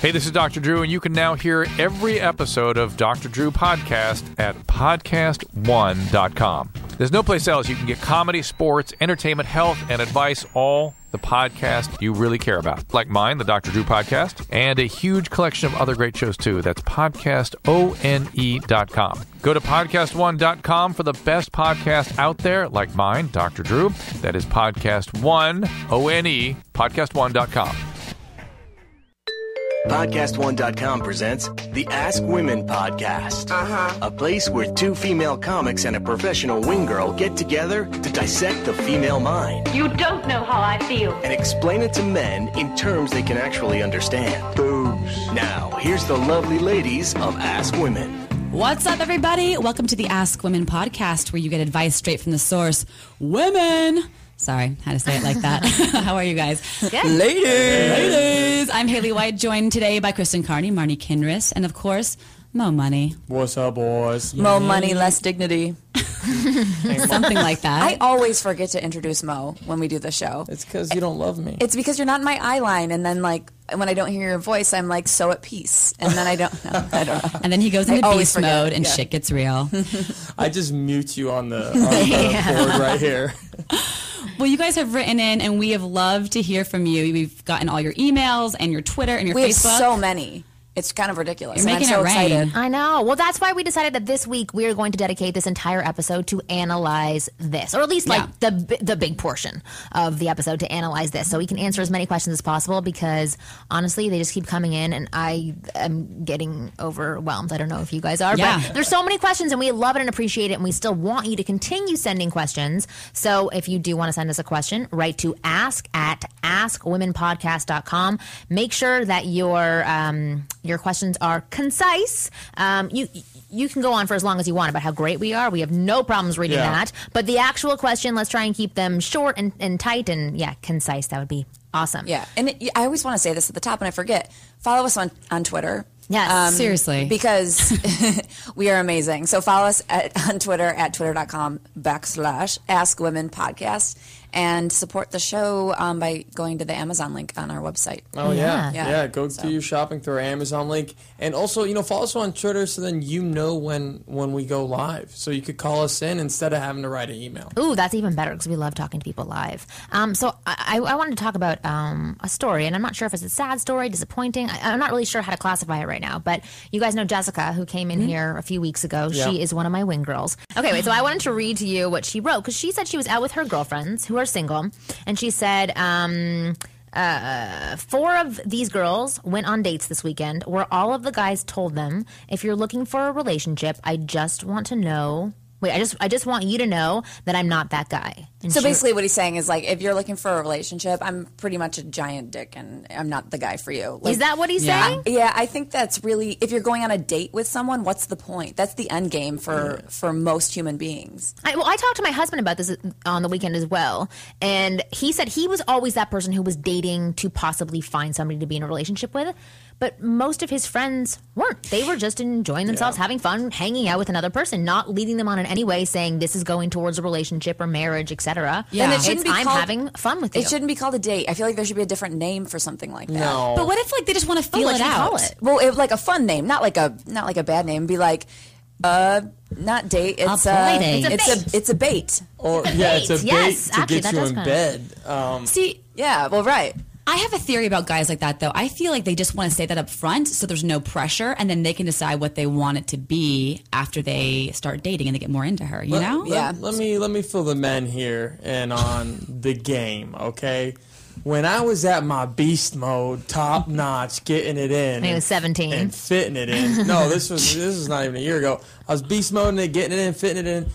Hey, this is Dr. Drew, and you can now hear every episode of Dr. Drew Podcast at podcast1.com. There's no place else you can get comedy, sports, entertainment, health, and advice, all the podcast you really care about. Like mine, the Dr. Drew Podcast, and a huge collection of other great shows, too. That's podcastone.com. Go to podcast1.com for the best podcast out there, like mine, Dr. Drew. That is podcast1, O-N-E, podcast1.com. Podcast1.com presents the Ask Women Podcast. A place where two female comics and a professional wing girl get together to dissect the female mind. You don't know how I feel. And explain it to men in terms they can actually understand. Boobs. Now, here's the lovely ladies of Ask Women. What's up, everybody? Welcome to the Ask Women Podcast, where you get advice straight from the source. Women! Sorry, had to say it like that. How are you guys? Good. Ladies! I'm Haley White, joined today by Kristen Carney, Marni Kinrys, and of course, Mo Money. What's up, boys? Mo Money, less dignity. Something like that. I always forget to introduce Mo when we do the show. It's because you don't love me. It's because you're not in my eye line, and then when I don't hear your voice, I'm like so at peace, and then I don't know. And then he goes into beast mode, and shit gets real. I just mute you on the board right here. Well, you guys have written in, and we have loved to hear from you. We've gotten all your emails and your Twitter and your Facebook. We have so many. It's kind of ridiculous. You're making I'm so it rain. excited. I know. Well, that's why we decided that this week we are going to dedicate this entire episode to analyze this, or at least the big portion of the episode to analyze this, so we can answer as many questions as possible. Because honestly, they just keep coming in, and I am getting overwhelmed. I don't know if you guys are, but there's so many questions, and we love it and appreciate it, and we still want you to continue sending questions. So if you do want to send us a question, write to ask@askwomenpodcast.com. Make sure that your questions are concise. You can go on for as long as you want about how great we are. We have no problems reading that. But the actual question, let's try and keep them short and tight and, concise. That would be awesome. Yeah. And I always want to say this at the top, and I forget. Follow us on Twitter. Yes, seriously. Because we are amazing. So follow us on Twitter at twitter.com/AskWomenPodcast. And support the show by going to the Amazon link on our website. Oh, yeah. Go do your shopping through our Amazon link. And also, follow us on Twitter so then you know when we go live. So you could call us in instead of having to write an email. Ooh, that's even better because we love talking to people live. So I wanted to talk about a story, and I'm not sure if it's a sad story, disappointing. I'm not really sure how to classify it right now. But you guys know Jessica, who came in here a few weeks ago. Yeah. She is one of my wing girls. Okay, wait, so I wanted to read to you what she wrote, because she said she was out with her girlfriends who are single, and she said 4 of these girls went on dates this weekend where all of the guys told them, if you're looking for a relationship, I just want you to know that I'm not that guy. And so basically what he's saying is, if you're looking for a relationship, I'm pretty much a giant dick and I'm not the guy for you. Is that what he's saying? Yeah, I think that's really, if you're going on a date with someone, what's the point? That's the end game for most human beings. I talked to my husband about this on the weekend as well, and he said he was always that person who was dating to possibly find somebody to be in a relationship with. But most of his friends weren't. They were just enjoying themselves, having fun, hanging out with another person, not leading them on in any way, saying this is going towards a relationship or marriage, etc. Yeah. And it shouldn't be I'm having fun with you. It shouldn't be called a date. I feel like there should be a different name for something like that. No. But what if they just want to feel it out? Call it? Well, like a fun name, not like a bad name. Be like, not date. It's it's a bait. Or it's a bait to get you in bed. Right. I have a theory about guys like that, though. I feel like they just want to say that up front so there's no pressure, and then they can decide what they want it to be after they start dating and they get more into her, you know? Let me fill the men here and on the game, okay? When I was at my beast mode, top notch, getting it in. When he was 17. And fitting it in. No, this was not even a year ago. I was beast moding it, getting it in, fitting it in.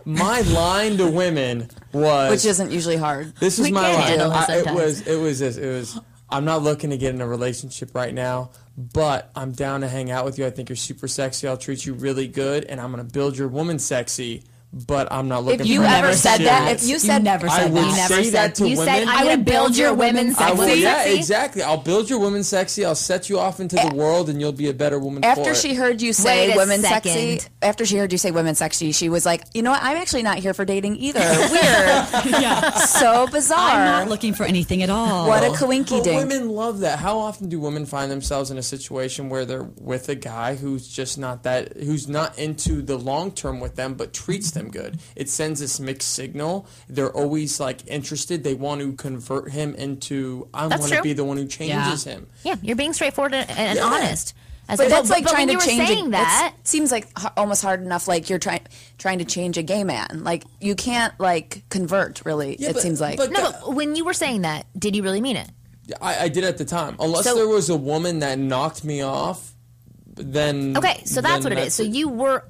My line to women was, which isn't usually hard. This is my line. It was this. It was, I'm not looking to get in a relationship right now, but I'm down to hang out with you. I think you're super sexy. I'll treat you really good, and I'm gonna build your woman sexy but I'm not looking. If you for ever said serious. that, if you said never I said would that. say that to you women. said I would build your women sexy. Yeah, exactly. I'll build your women sexy. I'll set you off into the world, and you'll be a better woman. After for she it. heard you say women second. sexy, after she heard you say women sexy, she was like, you know what? I'm actually not here for dating either. Weird. So bizarre. I'm not looking for anything at all. What a coinky But dink. women love that. How often do women find themselves in a situation where they're with a guy who's just not that, who's not into the long term with them, but treats them good? It sends this mixed signal. They're always like interested. They want to convert him into, I want to be the one who changes him. Yeah, you're being straightforward and honest. But that's like trying to change. Saying that seems like almost hard enough. Like you're trying to change a gay man. Like you can't like convert. Really, it seems like. But when you were saying that, did you really mean it? I did at the time. Unless there was a woman that knocked me off, then okay. So that's what it is. So you were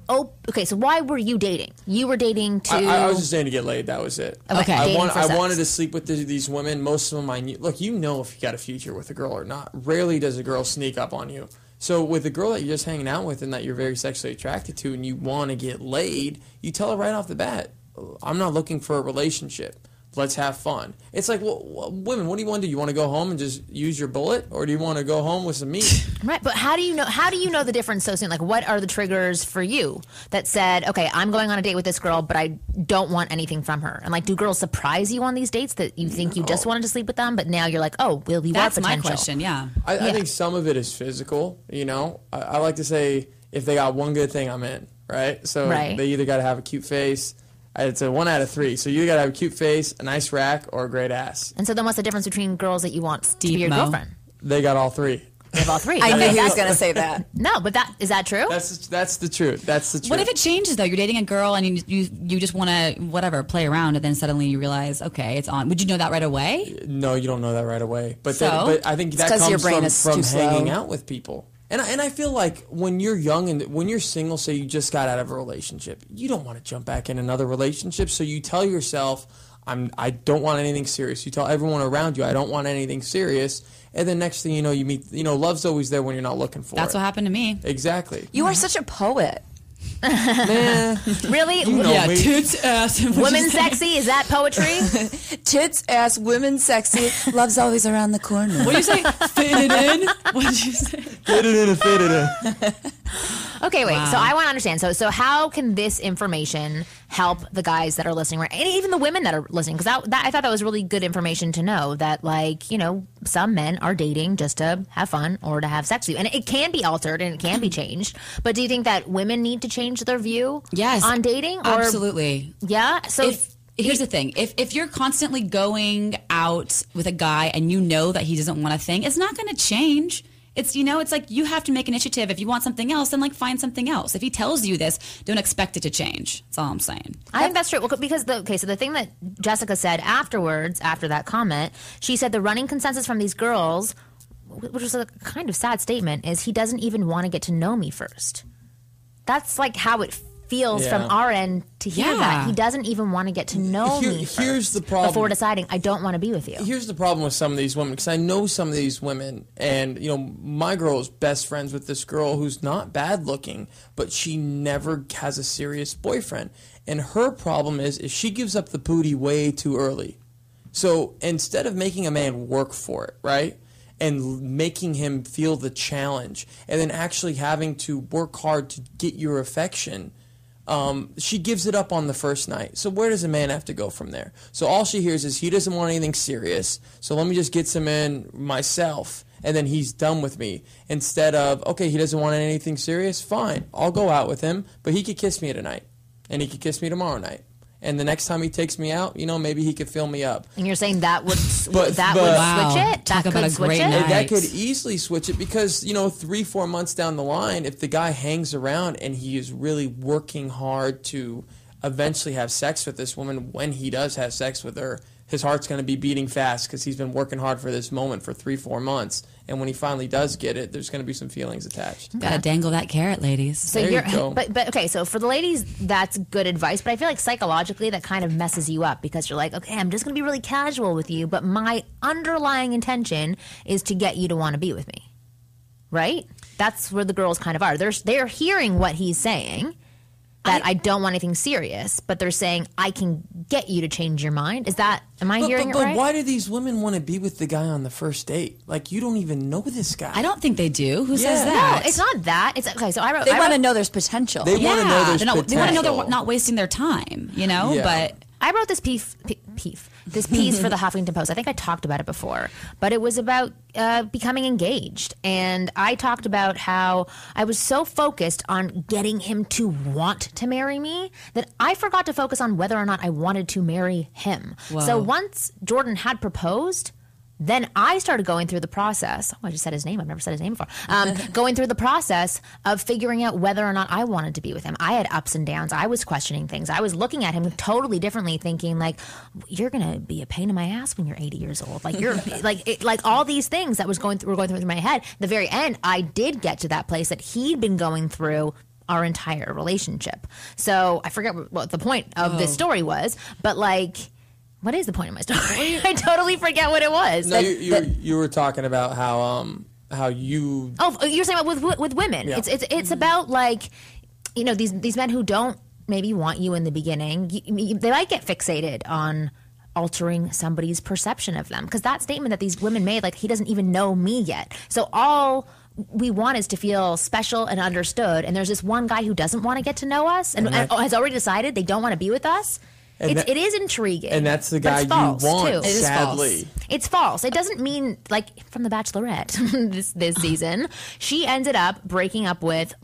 okay. So why were you dating? You were dating to. I was just saying to get laid. That was it. Okay. I wanted to sleep with these women. Most of them I knew. Look, you know if you got a future with a girl or not. Rarely does a girl sneak up on you. So with a girl that you're just hanging out with and that you're very sexually attracted to and you want to get laid, you tell her right off the bat, I'm not looking for a relationship. Let's have fun. It's like, well, women, what do you want to do? You want to go home and just use your bullet? Or do you want to go home with some meat? Right, but how do you know the difference so soon? Like, what are the triggers for you that said, okay, I'm going on a date with this girl, but I don't want anything from her? And like, do girls surprise you on these dates that you think you just wanted to sleep with them, but now you're like, oh, well, you That's are potential? my question, yeah. I think some of it is physical, you know? I like to say, if they got one good thing, I'm in, right? So they either got to have a cute face. It's a 1 out of 3. So you got to have a cute face, a nice rack, or a great ass. And so then what's the difference between girls that you want to be your girlfriend? They got all 3. They have all 3. I knew he was going to say that. No, but is that true? That's the truth. That's the truth. What if it changes though? You're dating a girl and you just want to play around, and then suddenly you realize, okay, it's on. Would you know that right away? No, you don't know that right away. But So? I think that comes from hanging out with people. And I feel like when you're young and when you're single, say you just got out of a relationship, you don't want to jump back in another relationship. So you tell yourself, I don't want anything serious. You tell everyone around you, I don't want anything serious. And then next thing you know, you meet, love's always there when you're not looking for it. That's what happened to me. Exactly. You are such a poet. Man. Really? Me. Tits, ass. Women sexy? Is that poetry? Tits, ass, women, sexy. Love's always around the corner. What did you say? Fit it in? What did you say? Get it in and fit it in. Okay, wait. Wow. So I want to understand. So how can this information help the guys that are listening, right? And even the women that are listening? Because I thought that was really good information to know that, like, some men are dating just to have fun or to have sex with you. And it can be altered and it can be changed. But do you think that women need to change their view on dating? Or, absolutely. Yeah? So here's the thing. If you're constantly going out with a guy and you know that he doesn't want a thing, it's not going to change. It's, it's like you have to make initiative. If you want something else, then find something else. If he tells you this, don't expect it to change. That's all I'm saying. I think that's true. Well, because so the thing that Jessica said afterwards, after that comment, she said the running consensus from these girls, which was a kind of sad statement, is he doesn't even want to get to know me first. That's like how it feels from our end to hear that. He doesn't even want to get to know me first. Here's the problem. Before deciding, I don't want to be with you. Here's the problem with some of these women, because I know some of these women, and, my girl is best friends with this girl who's not bad looking, but she never has a serious boyfriend. And her problem is she gives up the booty way too early. So instead of making a man work for it, right? And making him feel the challenge, and then actually having to work hard to get your affection, she gives it up on the first night. So where does a man have to go from there? So all she hears is he doesn't want anything serious, so let me just get some in myself, and then he's done with me. Instead of, okay, he doesn't want anything serious, fine, I'll go out with him, but he could kiss me tonight, and he could kiss me tomorrow night. And the next time he takes me out, maybe he could fill me up. And you're saying that would switch it? Talk about a great night. That could easily switch it because, 3-4 months down the line, if the guy hangs around and he is really working hard to eventually have sex with this woman, when he does have sex with her, his heart's going to be beating fast because he's been working hard for this moment for 3-4 months. And when he finally does get it, there's going to be some feelings attached. Gotta dangle that carrot, ladies. So there you go. But okay, so for the ladies, that's good advice. But I feel like psychologically that kind of messes you up because you're like, okay, I'm just going to be really casual with you, but my underlying intention is to get you to want to be with me, right? That's where the girls kind of are. They're hearing what he's saying, that I don't want anything serious, but they're saying I can get you to change your mind. Am I hearing it right? But why do these women want to be with the guy on the first date? Like, you don't even know this guy. I don't think they do. Who says that? No, it's not that. It's okay. So They want to know there's potential. They want to know there's potential. They want to know they're not wasting their time, Yeah. But I wrote this piece for the Huffington Post. I think I talked about it before, but it was about becoming engaged. And I talked about how I was so focused on getting him to want to marry me that I forgot to focus on whether or not I wanted to marry him. Whoa. So once Jordan had proposed, then I started going through the process. Oh, I just said his name. I've never said his name before. Going through the process of figuring out whether or not I wanted to be with him. I had ups and downs. I was questioning things. I was looking at him totally differently, thinking like, "You're gonna be a pain in my ass when you're 80 years old." Like you're like all these things that were going through my head. At the very end, I did get to that place that he'd been going through our entire relationship. So I forget what the point of this story was, but like. What is the point of my story? I totally forget what it was. No, you were talking about how you. Oh, you're saying about with women. Yeah. It's about like, these men who don't maybe want you in the beginning. They might get fixated on altering somebody's perception of them, because that statement that these women made, like, he doesn't even know me yet. So all we want is to feel special and understood. And there's this one guy who doesn't want to get to know us and has already decided they don't want to be be us. It is intriguing. And that's the guy you want, too. sadly. It's false. It doesn't mean, like, from The Bachelorette this season, she ended up breaking up with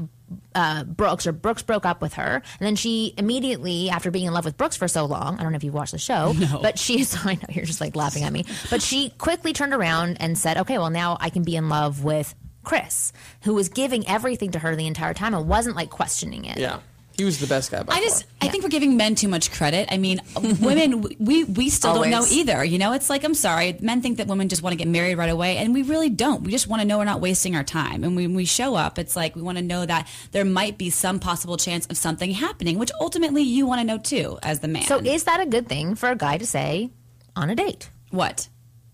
Brooks, or Brooks broke up with her. And then she immediately, after being in love with Brooks for so long, I don't know if you've watched the show, but I know you're just like laughing at me, but she quickly turned around and said, okay, well, now I can be in love with Chris, who was giving everything to her the entire time and wasn't like questioning it. Yeah. He was the best guy by far. I think we're giving men too much credit. I mean, women, we still don't know either. It's like, I'm sorry, men think that women just want to get married right away, and we really don't. We just want to know we're not wasting our time. And when we show up, it's like we want to know that there might be some possible chance of something happening, which ultimately you want to know too, as the man. So is that a good thing for a guy to say on a date? What?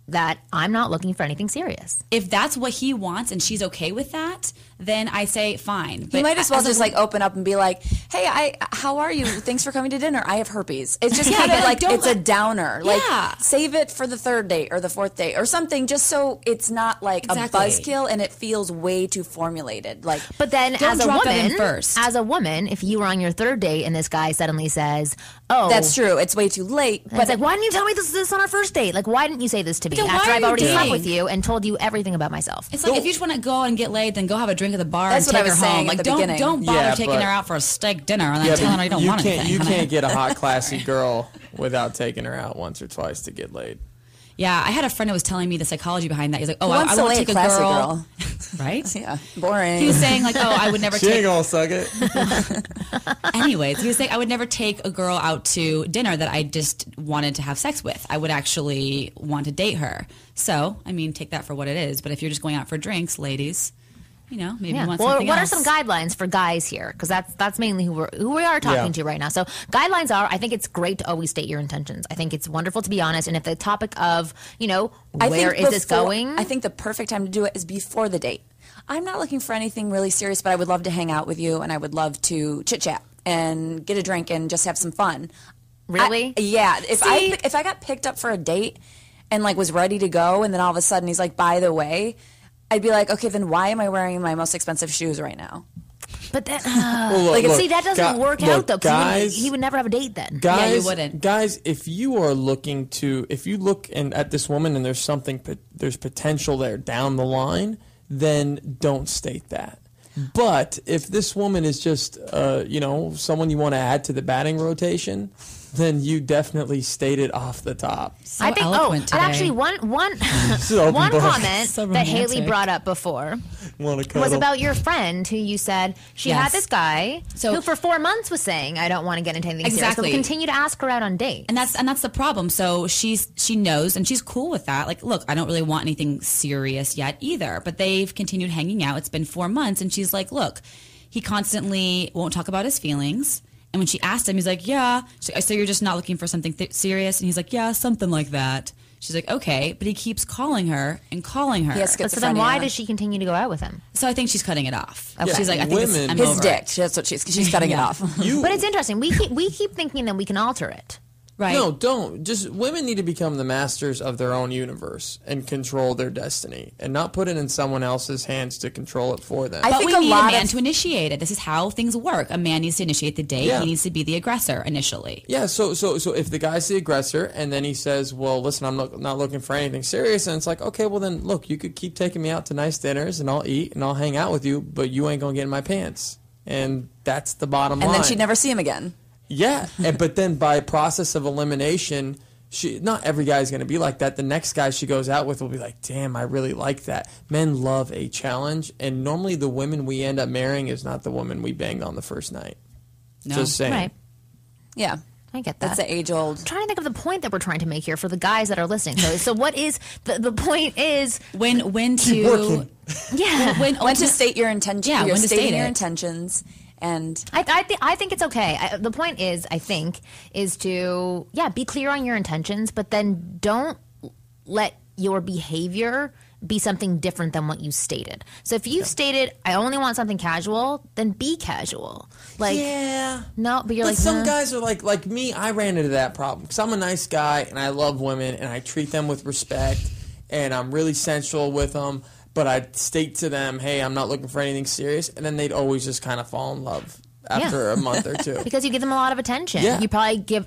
That I'm not looking for anything serious. If that's what he wants and she's okay with that, then I say fine. But you might as well just like open up and be like, "Hey, how are you? Thanks for coming to dinner. I have herpes." It's just kind of like it's a downer. Like save it for the third date or the fourth date or something, just so it's not like a buzzkill and it feels way too formulated. Like, but then as a woman, if you were on your third date and this guy suddenly says, "Oh, that's true. It's way too late." But it's like, why didn't you tell me this on our first date? Like, why didn't you say this to me after I've already slept with you and told you everything about myself? It's like if you just want to go and get laid, then go have a drink at the bar That's and take her home. Like, don't bother taking her out for a steak dinner and then telling her you don't want anything. You can't get a hot, classy girl without taking her out once or twice to get laid. Yeah, I had a friend who was telling me the psychology behind that. He's like, "Oh, I want to take a girl." Right? Yeah, boring. He was saying like, "Oh, I would never." She ain't gonna suck it. Anyways, he was saying I would never take a girl out to dinner that I just wanted to have sex with. I would actually want to date her. So, I mean, take that for what it is. But if you're just going out for drinks, ladies, maybe you want something what else. are some guidelines for guys here? Because that's mainly who we are talking to right now. So guidelines are, I think it's great to always state your intentions. I think it's wonderful to be honest. And if the topic of, where is this going? I think the perfect time to do it is before the date. I'm not looking for anything really serious, but I would love to hang out with you and I would love to chit-chat and get a drink and just have some fun. Really? If I got picked up for a date and like was ready to go and then all of a sudden he's like, by the way, I'd be like, okay, then why am I wearing my most expensive shoes right now? But that, that doesn't work out though. Guys, he would never have a date then. Guys, you wouldn't. Guys, if you look at this woman and there's potential there down the line, then don't state that. But if this woman is just, someone you want to add to the batting rotation, then you definitely state it off the top. So I think. Eloquent today. And actually, one comment that Haley brought up before was about your friend who you said she had this guy who for 4 months was saying, "I don't want to get into anything serious." So continue to ask her out on dates, and that's the problem. So she knows and she's cool with that. Like, look, I don't really want anything serious yet either. But they've continued hanging out. It's been 4 months, and she's like, look, he constantly won't talk about his feelings. And when she asked him, he's like, yeah. So you're just not looking for something serious? And he's like, yeah, something like that. She's like, okay, but he keeps calling her and calling her. So then why does she continue to go out with him? So I think she's cutting it off. Yeah. She's like, I think Women, I'm his over dick. it. That's what she's cutting it off. But it's interesting. We keep thinking that we can alter it. Right. No, don't. Just women need to become the masters of their own universe and control their destiny and not put it in someone else's hands to control it for them. I think we need a man to initiate it. This is how things work. A man needs to initiate the date. Yeah. He needs to be the aggressor initially. Yeah, so if the guy's the aggressor and then he says, well, listen, I'm not looking for anything serious, and it's like, okay, well then, look, you could keep taking me out to nice dinners and I'll eat and I'll hang out with you, but you ain't going to get in my pants. And that's the bottom line. And then she'd never see him again. Yeah, but then by process of elimination, not every guy is going to be like that. The next guy she goes out with will be like, damn, I really like that. Men love a challenge, and normally the women we end up marrying is not the woman we banged on the first night. No. Just saying. Right. Yeah. I get that. That's the age-old. I'm trying to think of the point that we're trying to make here for the guys that are listening. So what is the point is when Keep working. Yeah. When to state your intentions. Yeah, You're when to stating state your it. intentions. And I think it's okay. The point is, I think, is to be clear on your intentions, but then don't let your behavior be something different than what you stated. So if you stated, I only want something casual, then be casual. Like, yeah. No, but you're But like, some guys are like me. I ran into that problem because I'm a nice guy and I love women and I treat them with respect and I'm really sensual with them. But I'd state to them, hey, I'm not looking for anything serious. And then they'd always just kind of fall in love after a month or two. Because you give them a lot of attention. Yeah. You probably give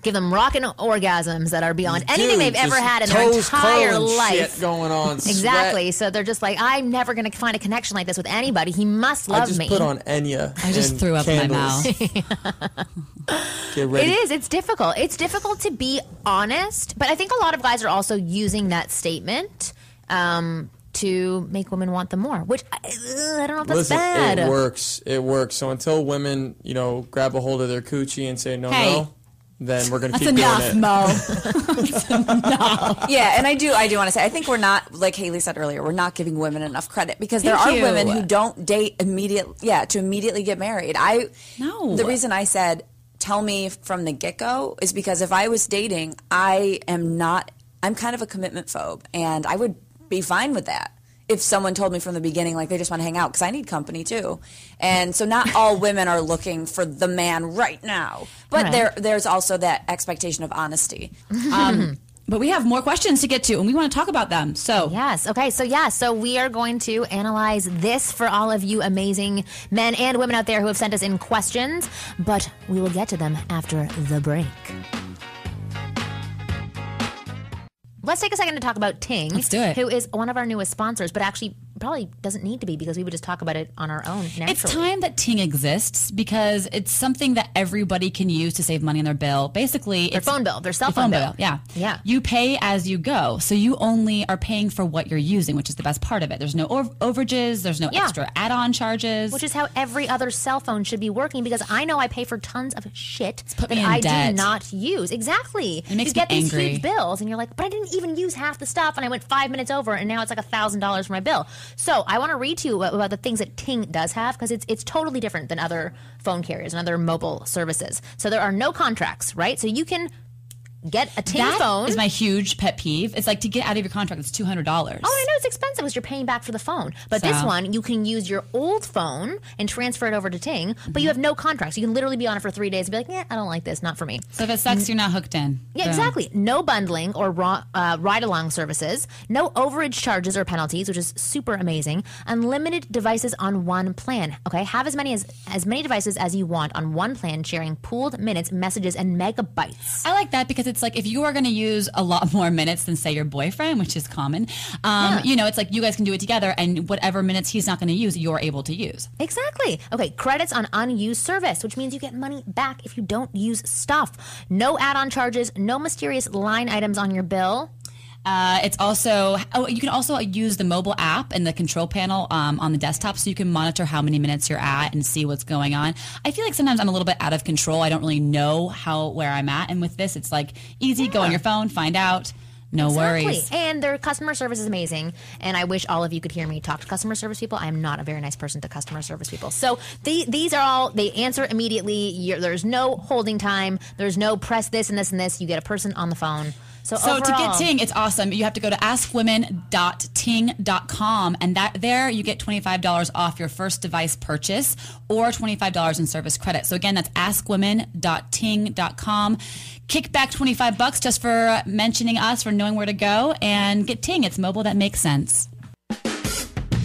them rockin' orgasms that are beyond anything they've ever just had in their toes entire curling life. Shit going on. Exactly. Sweat. So they're just like, I'm never going to find a connection like this with anybody. He must love I just me. put on Enya. I just and threw up in my candles. mouth. Get ready. It is. It's difficult. It's difficult to be honest, but I think a lot of guys are also using that statement to make women want them more, which I don't know if that's Listen, bad. It works. It works. So until women, grab a hold of their coochie and say no, then we're going to keep doing it. Mo. yeah, and I do want to say, I think we're not, like Haley said earlier, we're not giving women enough credit because there are women who don't date to immediately get married. The reason I said tell me from the get-go is because if I was dating, I'm kind of a commitment phobe, and I would be fine with that if someone told me from the beginning, like, they just want to hang out, because I need company too. And so not all women are looking for the man right now, but there's also that expectation of honesty. But we have more questions to get to, and we want to talk about them. So yes, okay, so we are going to analyze this for all of you amazing men and women out there who have sent us in questions, but we will get to them after the break. Let's take a second to talk about Ting. Let's do it. Who is one of our newest sponsors, but actually probably doesn't need to be because we would just talk about it on our own naturally. It's time that Ting exists because it's something that everybody can use to save money on their bill. Basically, their it's phone bill, their cell phone bill. Yeah. You pay as you go. So you only are paying for what you're using, which is the best part of it. There's no overages. There's no extra add-on charges. Which is how every other cell phone should be working, because I know I pay for tons of shit that I do not use. Exactly. It makes you get me these angry. huge bills and you're like, but I didn't even use half the stuff and I went 5 minutes over and now it's like $1,000 for my bill. So I want to read to you about the things that Ting does have, because it's totally different than other phone carriers and other mobile services. So there are no contracts, right? So you can get a Ting phone. That is my huge pet peeve. It's like, to get out of your contract, it's $200. Oh, I know it's expensive because you're paying back for the phone. But this one, you can use your old phone and transfer it over to Ting, but you have no contracts. You can literally be on it for 3 days and be like, I don't like this, not for me. So if it sucks, you're not hooked in. Yeah, Boom. exactly. No bundling or ride-along services. No overage charges or penalties, which is super amazing. Unlimited devices on one plan. Okay, have as many devices as you want on one plan, sharing pooled minutes, messages, and megabytes. I like that because it's like, if you are going to use a lot more minutes than, say, your boyfriend, which is common, it's like you guys can do it together, and whatever minutes he's not going to use, you're able to use. Exactly. Okay, credits on unused service, which means you get money back if you don't use stuff. No add-on charges, no mysterious line items on your bill. It's also, you can also use the mobile app and the control panel on the desktop, so you can monitor how many minutes you're at and see what's going on. I feel like sometimes I'm a little bit out of control. I don't really know where I'm at. And with this, it's like easy, go on your phone, find out. No worries. And their customer service is amazing. And I wish all of you could hear me talk to customer service people. I am not a very nice person to customer service people. So these are all, they answer immediately. There's no holding time. There's no press this and this and this. You get a person on the phone. So to get Ting, it's awesome. You have to go to askwomen.ting.com, and there you get $25 off your first device purchase or $25 in service credit. So again, that's askwomen.ting.com. Kick back $25 just for mentioning us, for knowing where to go, and get Ting. It's mobile that makes sense.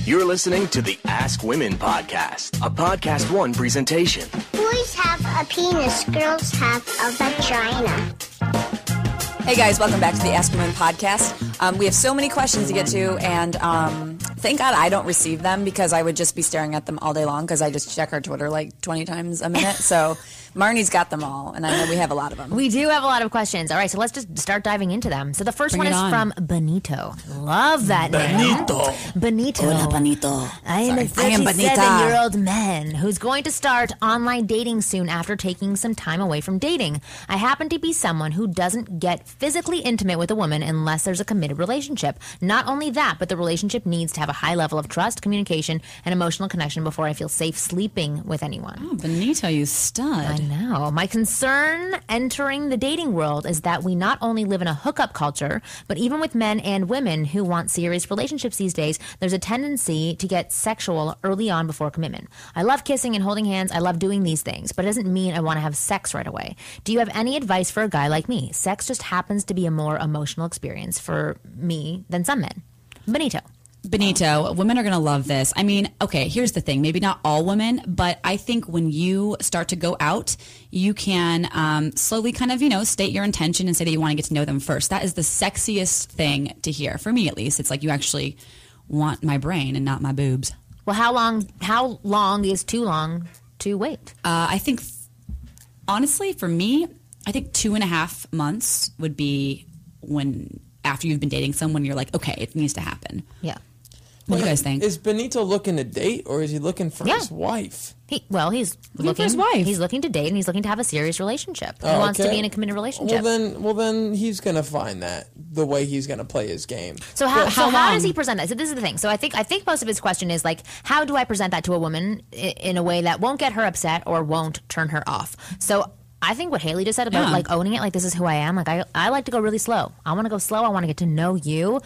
You're listening to the Ask Women podcast, a Podcast One presentation. Boys have a penis, girls have a vagina. Hey guys, welcome back to the Ask Women podcast. We have so many questions to get to, and thank God I don't receive them because I would just be staring at them all day long because I just check our Twitter like 20 times a minute. So Marni's got them all, and I know we have a lot of them. We do have a lot of questions. All right, so let's just start diving into them. So the first one is from Benito. Love that name. Benito. Hola, Benito. I am a 37-year-old man who's going to start online dating soon after taking some time away from dating. I happen to be someone who doesn't get physically intimate with a woman unless there's a committed relationship. Not only that, but the relationship needs to have a high level of trust, communication, and emotional connection before I feel safe sleeping with anyone. Oh, Benito, you stud. I know. My concern entering the dating world is that we not only live in a hookup culture, but even with men and women who want serious relationships these days, there's a tendency to get sexual early on before commitment. I love kissing and holding hands. I love doing these things, but it doesn't mean I want to have sex right away. Do you have any advice for a guy like me? Sex just happens to be a more emotional experience for me than some men. Benito, women are going to love this. I mean, okay, here's the thing. Maybe not all women, but I think when you start to go out, you can slowly kind of, state your intention and say that you want to get to know them first. That is the sexiest thing to hear. For me, at least. It's like you actually want my brain and not my boobs. Well, how long is too long to wait? I think, honestly, for me, I think 2.5 months would be when, after you've been dating someone, you're like, okay, it needs to happen. Yeah. What do you guys think? Is Benito looking to date, or is he looking for his wife? He's looking for his wife. He's looking to date, and he's looking to have a serious relationship. He wants to be in a committed relationship. Well, then he's gonna find that the way he's gonna play his game. So how does he present that? So this is the thing. So I think most of his question is like, how do I present that to a woman in a way that won't get her upset or won't turn her off? So I think what Haley just said about like owning it, like this is who I am. Like I like to go really slow. I want to go slow. I want to get to know you.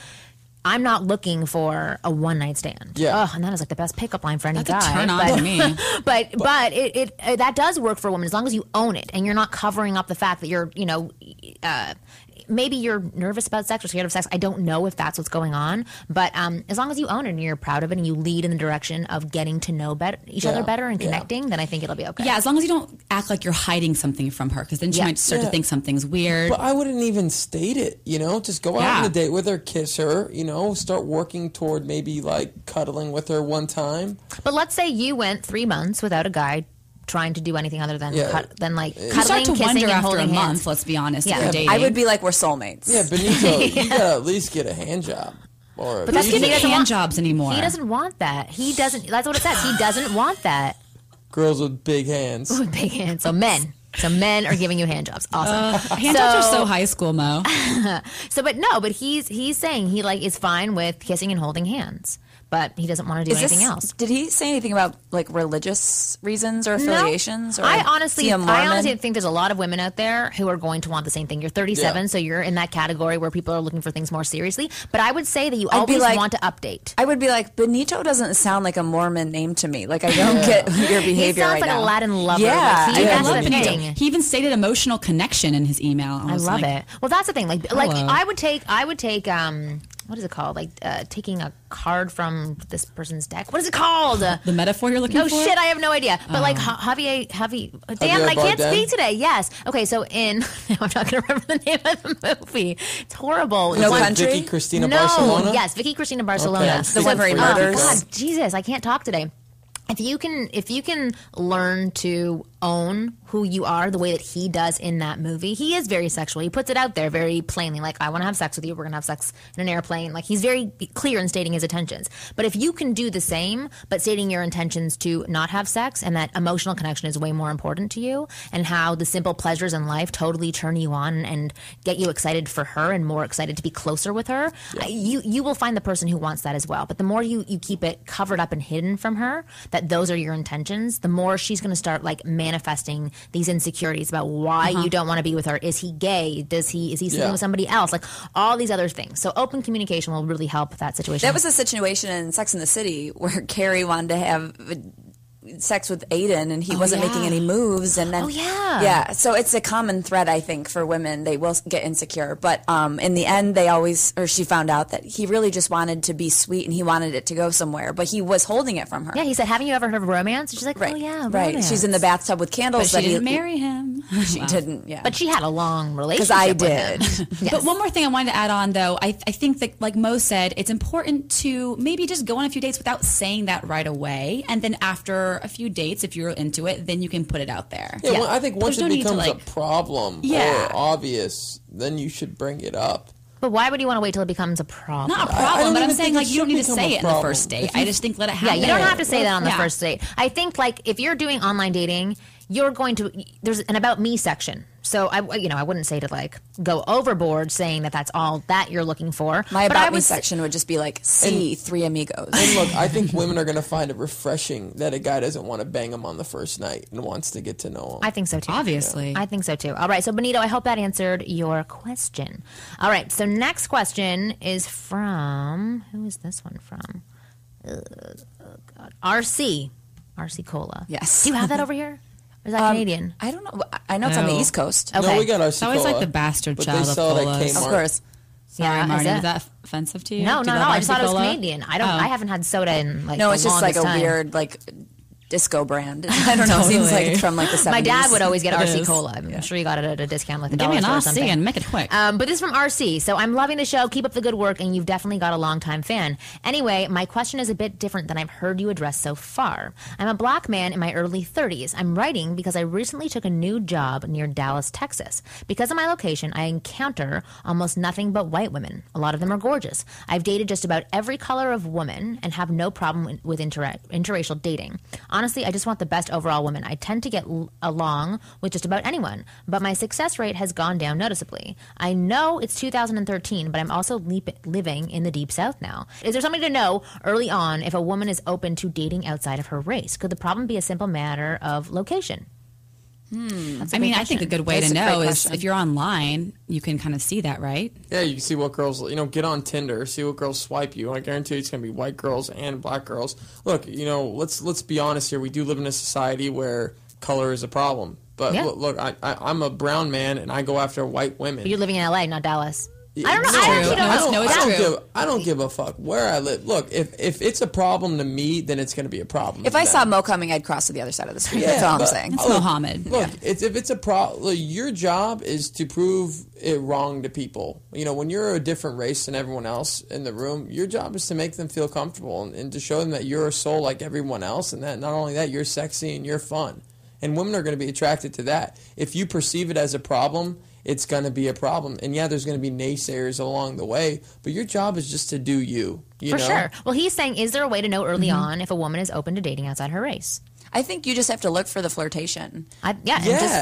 I'm not looking for a one-night stand. Yeah. And that is like the best pickup line for any guy. That's a turn on to me. But it that does work for a woman as long as you own it and you're not covering up the fact that you're, maybe you're nervous about sex or scared of sex. I don't know if that's what's going on. But as long as you own it and you're proud of it and you lead in the direction of getting to know each other better and connecting, then I think it'll be okay. Yeah, as long as you don't act like you're hiding something from her, because then she might start to think something's weird. But I wouldn't even state it, just go out on a date with her, kiss her, start working toward maybe like cuddling with her one time. But let's say you went 3 months without a guy trying to do anything other than cuddling, you start to kissing, wonder and after holding a month, hands. Let's be honest. Yeah. If you're dating. I would be like, we're soulmates. Yeah, Benito, you gotta at least get a hand job. But that's getting hand jobs anymore. He doesn't want that. He doesn't. That's what it says. He doesn't want that. Girls with big hands. With big hands. So men are giving you hand jobs. Awesome. Hand jobs are so high school, Mo. But he's saying he like is fine with kissing and holding hands. But he doesn't want to do anything else. Did he say anything about like religious reasons or affiliations? No. Or I honestly think there's a lot of women out there who are going to want the same thing. You're 37, so you're in that category where people are looking for things more seriously. But I would say that you always want to update. I would be like, Benito doesn't sound like a Mormon name to me. Like I don't get your behavior right now. He sounds like a Latin lover. Yeah, I love Benito. He even stated emotional connection in his email. I love it. Well, that's the thing. Like I would take. What is it called? Like taking a card from this person's deck. What is it called? The metaphor you're looking for? No shit, I have no idea. But like Javier, damn, I can't speak today. Yes. Okay, so I'm not going to remember the name of the movie. It's horrible. No Country? Vicky Cristina Barcelona? Yes, Vicky Cristina Barcelona. Okay. The one where he murders. God, Jesus, I can't talk today. If you can learn to own who you are the way that he does in that movie, he is very sexual. He puts it out there very plainly, like, I want to have sex with you. We're going to have sex in an airplane. Like, he's very clear in stating his intentions. But if you can do the same, but stating your intentions to not have sex and that emotional connection is way more important to you and how the simple pleasures in life totally turn you on and get you excited for her and more excited to be closer with her, you will find the person who wants that as well. But the more you keep it covered up and hidden from her, that those are your intentions, the more she's going to start like manifesting these insecurities about why you don't want to be with her. Is he gay? Is he sleeping with somebody else? Like all these other things. So open communication will really help that situation. That was a situation in Sex and the City where Carrie wanted to have sex with Aiden and he wasn't making any moves, and then so it's a common thread, I think, for women. They will get insecure, but in the end she found out that he really just wanted to be sweet and he wanted it to go somewhere, but he was holding it from her. He said, haven't you ever heard of romance? And she's like, romance. She's in the bathtub with candles, but she didn't marry him. She didn't, but she had a long relationship because I did. Yes. But one more thing I wanted to add on, though, I think that, like Mo said, it's important to maybe just go on a few dates without saying that right away, and then after a few dates, if you're into it, then you can put it out there. Yeah, well, I think once it becomes a problem or obvious, then you should bring it up. But why would you want to wait till it becomes a problem? Not a problem, but I'm saying like you don't need to say it in the first date. I just think let it happen. Yeah, you don't have to say that on the first date. I think like if you're doing online dating, you're going to there's an about me section. So I wouldn't say to like go overboard saying that that's all that you're looking for. My about me section would just be like, see three amigos. And look, I think women are going to find it refreshing that a guy doesn't want to bang them on the first night and wants to get to know them. I think so too. Obviously. Yeah. I think so too. All right, so Benito, I hope that answered your question. All right, so next question is from, who is this one from? Oh God. RC Cola. Yes. Do you have that over here? Or is that Canadian? I don't know. I know it's on the East Coast. Okay. No, we got our It's always like the bastard child of colas. Of course. Sorry, Marni, was that offensive to you? No. I just thought it was Cola? Canadian. I haven't had soda in like no, it's just like a weird like disco brand. I don't know. It seems like it's from like the 70s. My dad would always get RC Cola. I'm sure you got it at a discount, like Give me an $1 or RC something. and make it quick. But this is from RC. So I'm loving the show. Keep up the good work, and you've definitely got a long-time fan. Anyway, my question is a bit different than I've heard you address so far. I'm a black man in my early 30s. I'm writing because I recently took a new job near Dallas, Texas. Because of my location, I encounter almost nothing but white women. A lot of them are gorgeous. I've dated just about every color of woman and have no problem with interracial dating. Honestly, I just want the best overall woman. I tend to get along with just about anyone, but my success rate has gone down noticeably. I know it's 2013, but I'm also living in the Deep South now. Is there something to know early on if a woman is open to dating outside of her race? Could the problem be a simple matter of location? I think a good way to know is if you're online, you can kind of see that, right? Yeah, you can see what girls, get on Tinder, see what girls swipe you. I guarantee it's going to be white girls and black girls. Look, let's be honest here. We do live in a society where color is a problem. But look, I'm a brown man and I go after white women. But you're living in LA, not Dallas. I don't know. I don't give a fuck where I live. Look, if it's a problem to me, then it's going to be a problem. If I saw Mo coming, I'd cross to the other side of the street. That's all I'm saying. It's Mohammed. Look, if it's a problem, your job is to prove it wrong to people. When you're a different race than everyone else in the room, your job is to make them feel comfortable and to show them that you're a soul like everyone else, and that not only that, you're sexy and you're fun. And women are going to be attracted to that. If you perceive it as a problem, it's going to be a problem. And there's going to be naysayers along the way, but your job is just to do you. For sure. Well, he's saying, is there a way to know early on if a woman is open to dating outside her race? I think you just have to look for the flirtation. And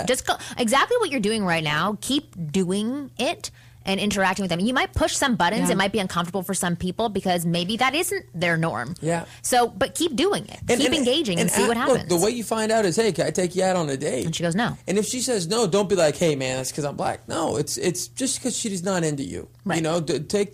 just go, exactly what you're doing right now. Keep doing it and interacting with them. You might push some buttons. It might be uncomfortable for some people because maybe that isn't their norm. Yeah. So, but keep doing it. Keep engaging and see what happens. Look, the way you find out is, hey, can I take you out on a date? And she goes, no. And if she says no, don't be like, hey, man, that's because I'm black. No, it's just because she's not into you. Right.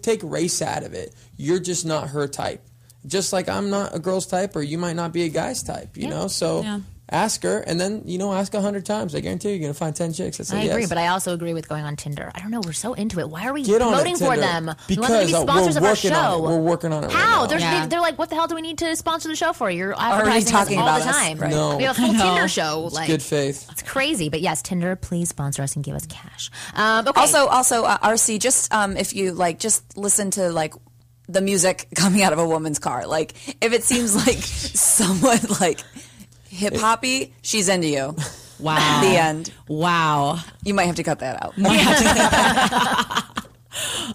Take race out of it. You're just not her type. Just like I'm not a girl's type, or you might not be a guy's type, you know? So ask her, and then, ask 100 times. I guarantee you're going to find 10 chicks that say yes. I agree, but I also agree with going on Tinder. I don't know. We're so into it. Why are we promoting for them? Because we want them to be sponsors of our show. We're working on it How? right now. They're like, what the hell do we need to sponsor the show for? You're advertising us all the time. Right. No. We have a full Tinder show. It's good faith. It's crazy. But yes, Tinder, please sponsor us and give us cash. Okay. Also, RC, just if you just listen to the music coming out of a woman's car. If it seems like somewhat hip hoppy, she's into you. Wow. The end. Wow. You might have to cut that out.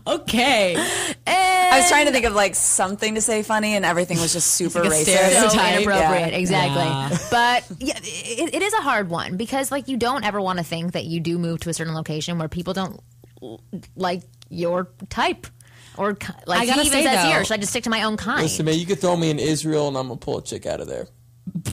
Okay. I was trying to think of something to say funny, and everything was just super racist. So inappropriate. Yeah. Exactly. Yeah. But it is a hard one because you don't ever want to think that you do move to a certain location where people don't like your type. Or he even says here, should I just stick to my own kind? Listen, man, you could throw me in Israel and I'm going to pull a chick out of there.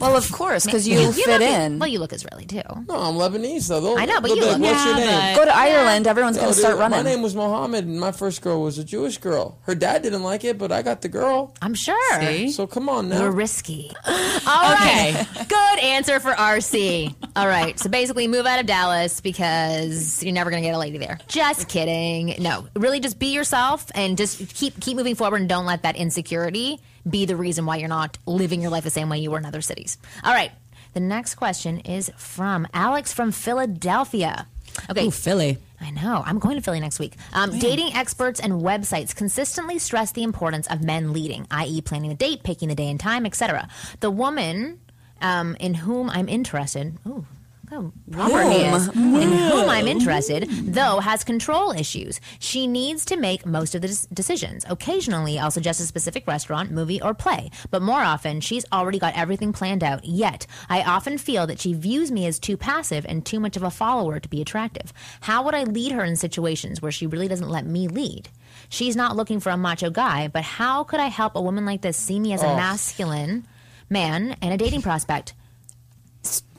Well, of course, because you fit in. Well, you look Israeli too. No, I'm Lebanese though. I know, but you look. What's your name? Go to Ireland, everyone's going to start running. My name was Mohammed, and my first girl was a Jewish girl. Her dad didn't like it, but I got the girl. I'm sure. See? So come on now. You're risky. All right. Good answer for RC. All right. So basically, move out of Dallas because you're never going to get a lady there. Just kidding. No, really, just be yourself and just keep moving forward, and don't let that insecurity be the reason why you're not living your life the same way you were in other cities. All right. The next question is from Alex from Philadelphia. Okay. Ooh, Philly. I know. I'm going to Philly next week. Dating experts and websites consistently stress the importance of men leading, i.e. planning the date, picking the day and time, etc. The woman in whom I'm interested... Ooh. Oh, proper he is. In whom I'm interested, though, has control issues. She needs to make most of the decisions. Occasionally, I'll suggest a specific restaurant, movie, or play. But more often, she's already got everything planned out. Yet, I often feel that she views me as too passive and too much of a follower to be attractive. How would I lead her in situations where she really doesn't let me lead? She's not looking for a macho guy, but how could I help a woman like this see me as a masculine man and a dating prospect?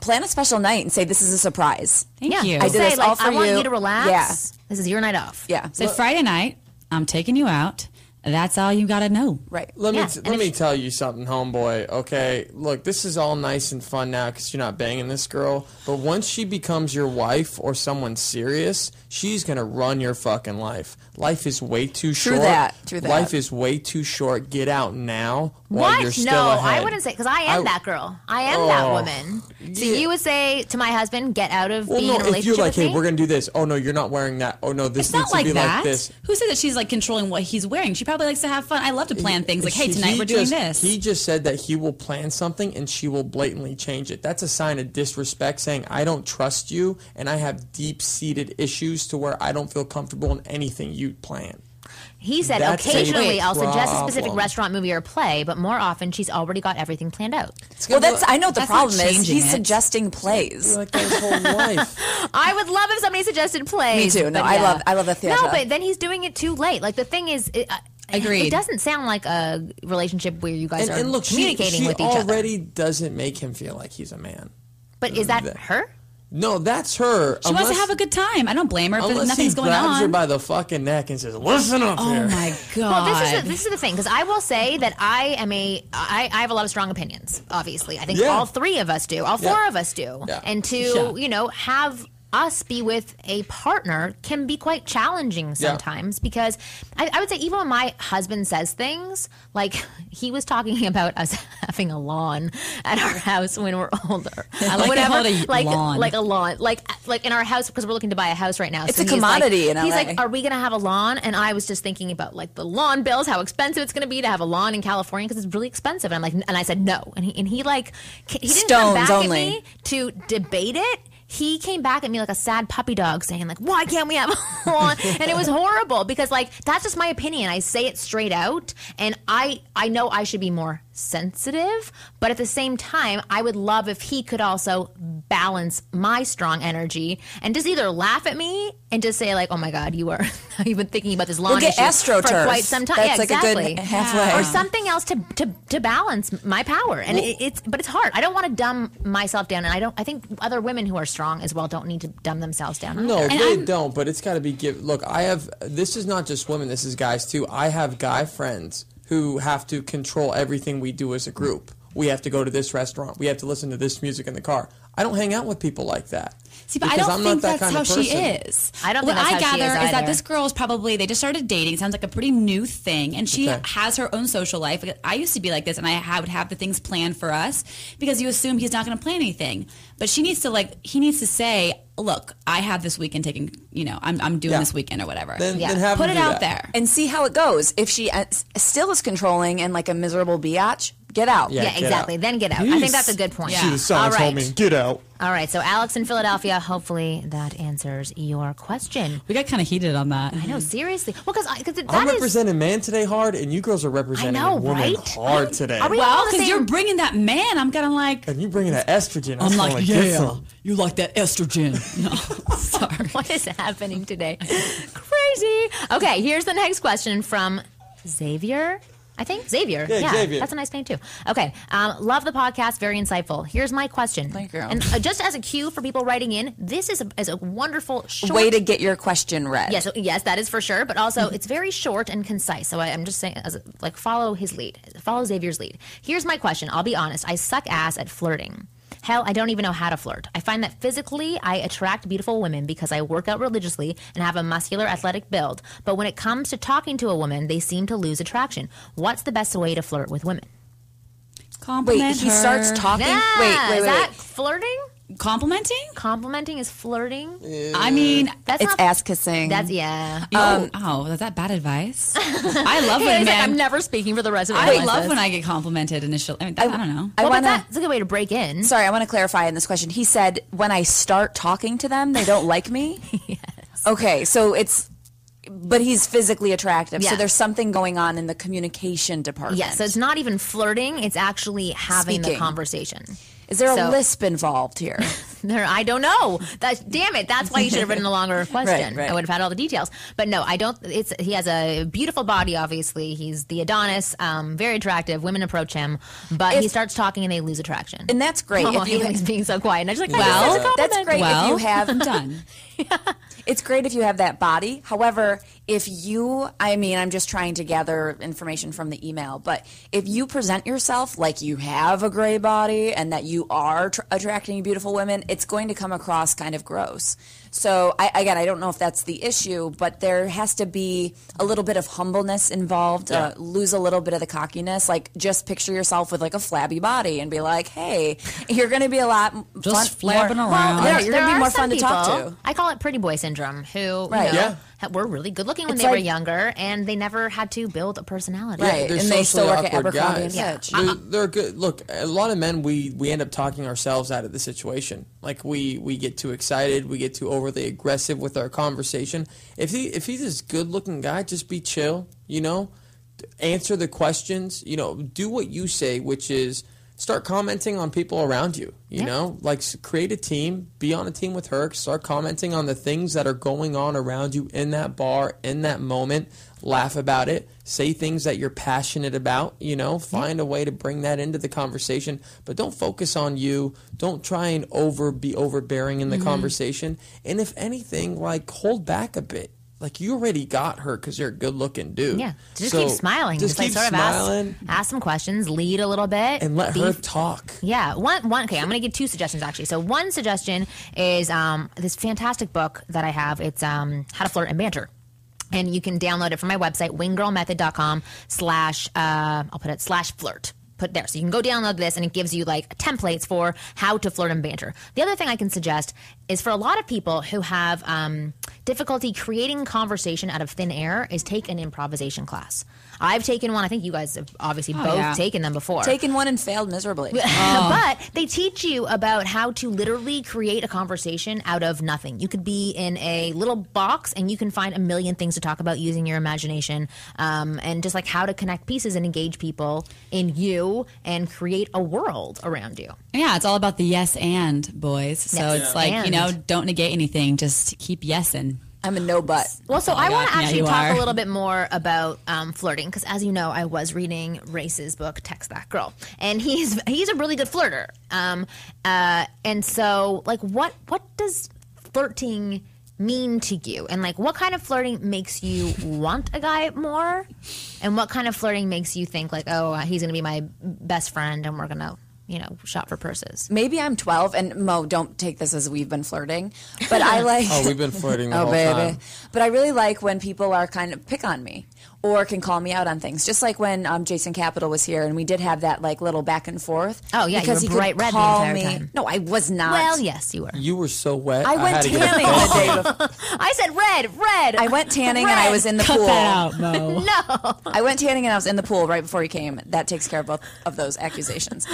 Plan a special night and say, this is a surprise. Thank you. I did this all for I you. want you to relax. Yeah. This is your night off. Yeah. So Friday night, I'm taking you out. That's all you got to know. Right. Let me tell you something, homeboy, okay? Look, this is all nice and fun now because you're not banging this girl. But once she becomes your wife or someone serious, she's going to run your fucking life. Life is way too short. True that. Life is way too short. Get out now while you're still No, ahead. I wouldn't say, because I am that girl. I am that woman. So you would say to my husband, get out of being in a relationship if you're like, with hey, me? we're going to do this. Oh, no, you're not wearing that. Oh, no, this It's needs not to be like that. like this. Who said that she's like controlling what he's wearing? She probably likes to have fun. I love to plan things like, hey, tonight we're doing this. He just said that he will plan something and she will blatantly change it. That's a sign of disrespect, saying I don't trust you and I have deep-seated issues to where I don't feel comfortable in anything you plan. He said That's occasionally a I'll suggest a specific problem. restaurant, movie, or play, but more often she's already got everything planned out. Well, I know what the That's problem not is. changing He's it. suggesting plays. You're like that his whole life. I would love if somebody suggested plays. Me too. No, but I love the theater. No, but then he's doing it too late. Like the thing is, Agreed. It doesn't sound like a relationship where you guys are And look, communicating she with each other. already doesn't make him feel like he's a man. But is that her? No, that's her. She wants to have a good time. I don't blame her if Unless nothing's he going grabs her on. by the fucking neck and says, "Listen up here." Oh my Well, god! this is the thing, because I will say that I have a lot of strong opinions. Obviously, I think Yeah. all three of us do, all four of us do, Yeah. and to have us be with a partner can be quite challenging sometimes because I would say even when my husband says things, like he was talking about us having a lawn at our house when we're older. I like to call it a lawn. Like a lawn. Like in our house, because we're looking to buy a house right now. It's so a commodity in LA. He's LA. like, are we going to have a lawn? And I was just thinking about like the lawn bills, how expensive it's going to be to have a lawn in California because it's really expensive. And I'm like, and I said no. And he didn't come back only. at me to debate it. He came back at me like a sad puppy dog saying like, why can't we have a lawn? And it was horrible because like, that's just my opinion. I say it straight out. And I know I should be more sensitive, but at the same time, I would love if he could also balance my strong energy and just either laugh at me and just say like, oh my God, you've been thinking about this lawn We'll get issue for AstroTurf. quite some time. That's Yeah, like a exactly. good halfway. Or something else to balance my power. And but it's hard. I don't want to dumb myself down. And I think other women who are strong as well don't need to dumb themselves down either. No, they don't, but it's got to be Look, this is not just women, this is guys too. I have guy friends who have to control everything we do as a group. We have to go to this restaurant. We have to listen to this music in the car. I don't hang out with people like that. See, but I don't think that's how she is. I don't what think that's I how she gather is is that either. this girl is probably, they just started dating. Sounds like a pretty new thing. And she has her own social life. I used to be like this, and I would have the things planned for us because you assume he's not going to plan anything. But he needs to say, look, I have this weekend taking, I'm doing this weekend or whatever. Then have Put him it do out that. there. And see how it goes. If she still is controlling and like a miserable biatch, get out. Yeah, Yeah, get exactly. out. Then get out. I think that's a good point. Yeah. See the All signs, right. homie. Get out. All right. So Alex in Philadelphia, hopefully that answers your question. We got kind of heated on that. I know, seriously. Well, because I'm representing man today hard, and you girls are representing I know, a woman right? hard today. Are we Well, all the because same? you're bringing that man, I'm kind of like, And you bringing that estrogen. I'm like, like, get yeah, some. you like that estrogen. No, sorry. What is happening today? Crazy. Okay, here's the next question from Xavier. I think Xavier. Yeah, Xavier. That's a nice name too. Okay, love the podcast. Very insightful. Here's my question. Thank you. And just as a cue for people writing in, this is a wonderful short way to get your question read. Yes, that is for sure. But also, it's very short and concise. So I'm just saying, follow his lead, follow Xavier's lead. Here's my question. I'll be honest. I suck ass at flirting. Hell, I don't even know how to flirt. I find that physically, I attract beautiful women because I work out religiously and have a muscular, athletic build. But when it comes to talking to a woman, they seem to lose attraction. What's the best way to flirt with women? Compliment he her. starts talking. Yeah, Wait. Is that flirting? Complimenting? Complimenting is flirting. I mean, It's ass kissing. That's yeah. is that bad advice? I love Hey, when like, I'm man. never speaking for the rest of my I life. love when I get complimented initially. I mean, I don't know. I Well, but want to. that's a good way to break in. Sorry, I want to clarify in this question. He said, when I start talking to them, they don't like me? Yes. Okay, so but he's physically attractive. Yeah. So there's something going on in the communication department. Yes, so it's not even flirting. It's actually having the Speaking. conversation. Is there a So- lisp involved here? I don't know. Damn it. That's why you should have written a longer question. Right. I would have had all the details. But no, I don't. He has a beautiful body, obviously. He's the Adonis, very attractive. Women approach him. But he starts talking and they lose attraction. And that's great. Oh, If you he's being so quiet. And I'm just like, that's great if you have. I'm done. It's great if you have that body. However, I'm just trying to gather information from the email, but if you present yourself like you have a gray body and that you are attracting beautiful women, it's going to come across kind of gross. So, I don't know if that's the issue, but there has to be a little bit of humbleness involved, lose a little bit of the cockiness. Like, just picture yourself with, like, a flabby body and be like, hey, you're going to be a lot Just flapping around. Well, you're going to be more fun to talk people, to. I call it pretty boy syndrome, who Right. were really good looking when It's they were like- younger, and they never had to build a personality. Right. They're And they still socially work at awkward Abercrombie guys. and Fitch. They're good. Look, a lot of men, we end up talking ourselves out of the situation. Like we get too excited, we get too overly aggressive with our conversation. If he's this good looking guy, just be chill. Answer the questions. Do what you say, which is start commenting on people around you. Create a team, be on a team with her, start commenting on the things that are going on around you in that bar, in that moment, laugh about it, say things that you're passionate about, find a way to bring that into the conversation, but don't focus on you, don't try and be overbearing in the conversation, and if anything, hold back a bit. You already got her because you're a good-looking dude. Yeah, keep smiling. Just keep smiling. Ask some questions, lead a little bit. And let her talk. Yeah. Okay, I'm going to give two suggestions, actually. So one suggestion is this fantastic book that I have. It's How to Flirt and Banter. And you can download it from my website, winggirlmethod.com /flirt. Put there. So you can go download this, and it gives you templates for how to flirt and banter. The other thing I can suggest is for a lot of people who have difficulty creating conversation out of thin air is take an improvisation class. I've taken one. I think you guys have obviously both taken them before. Taken one and failed miserably. But they teach you about how to literally create a conversation out of nothing. You could be in a little box and you can find a million things to talk about using your imagination, and just how to connect pieces and engage people in you and create a world around you. Yeah, it's all about the yes and, boys. So it's don't negate anything. Just keep yesing. I'm a no but. Well, so I want to actually you talk are. a little bit more about flirting, because as you know, I was reading Race's book, Text That Girl, and he's a really good flirter. And so, what does flirting mean to you? And what kind of flirting makes you want a guy more? And what kind of flirting makes you think he's going to be my best friend and we're going to shop for purses? Maybe I'm 12, and Mo, don't take this as we've been flirting, but I like. Oh, we've been flirting the whole time. But I really like when people are kind of pick on me or can call me out on things. Just like when Jason Capital was here, and we did have that little back and forth. Oh yeah, because you he were could bright red the call entire me. time. No, I was not. Well, yes, you were. You were so wet. I went had to get a tanning phone. the day before. I said red. I went tanning and I was in the pool. Cut that out, Mo. No. I went tanning and I was in the pool right before he came. That takes care of both of those accusations.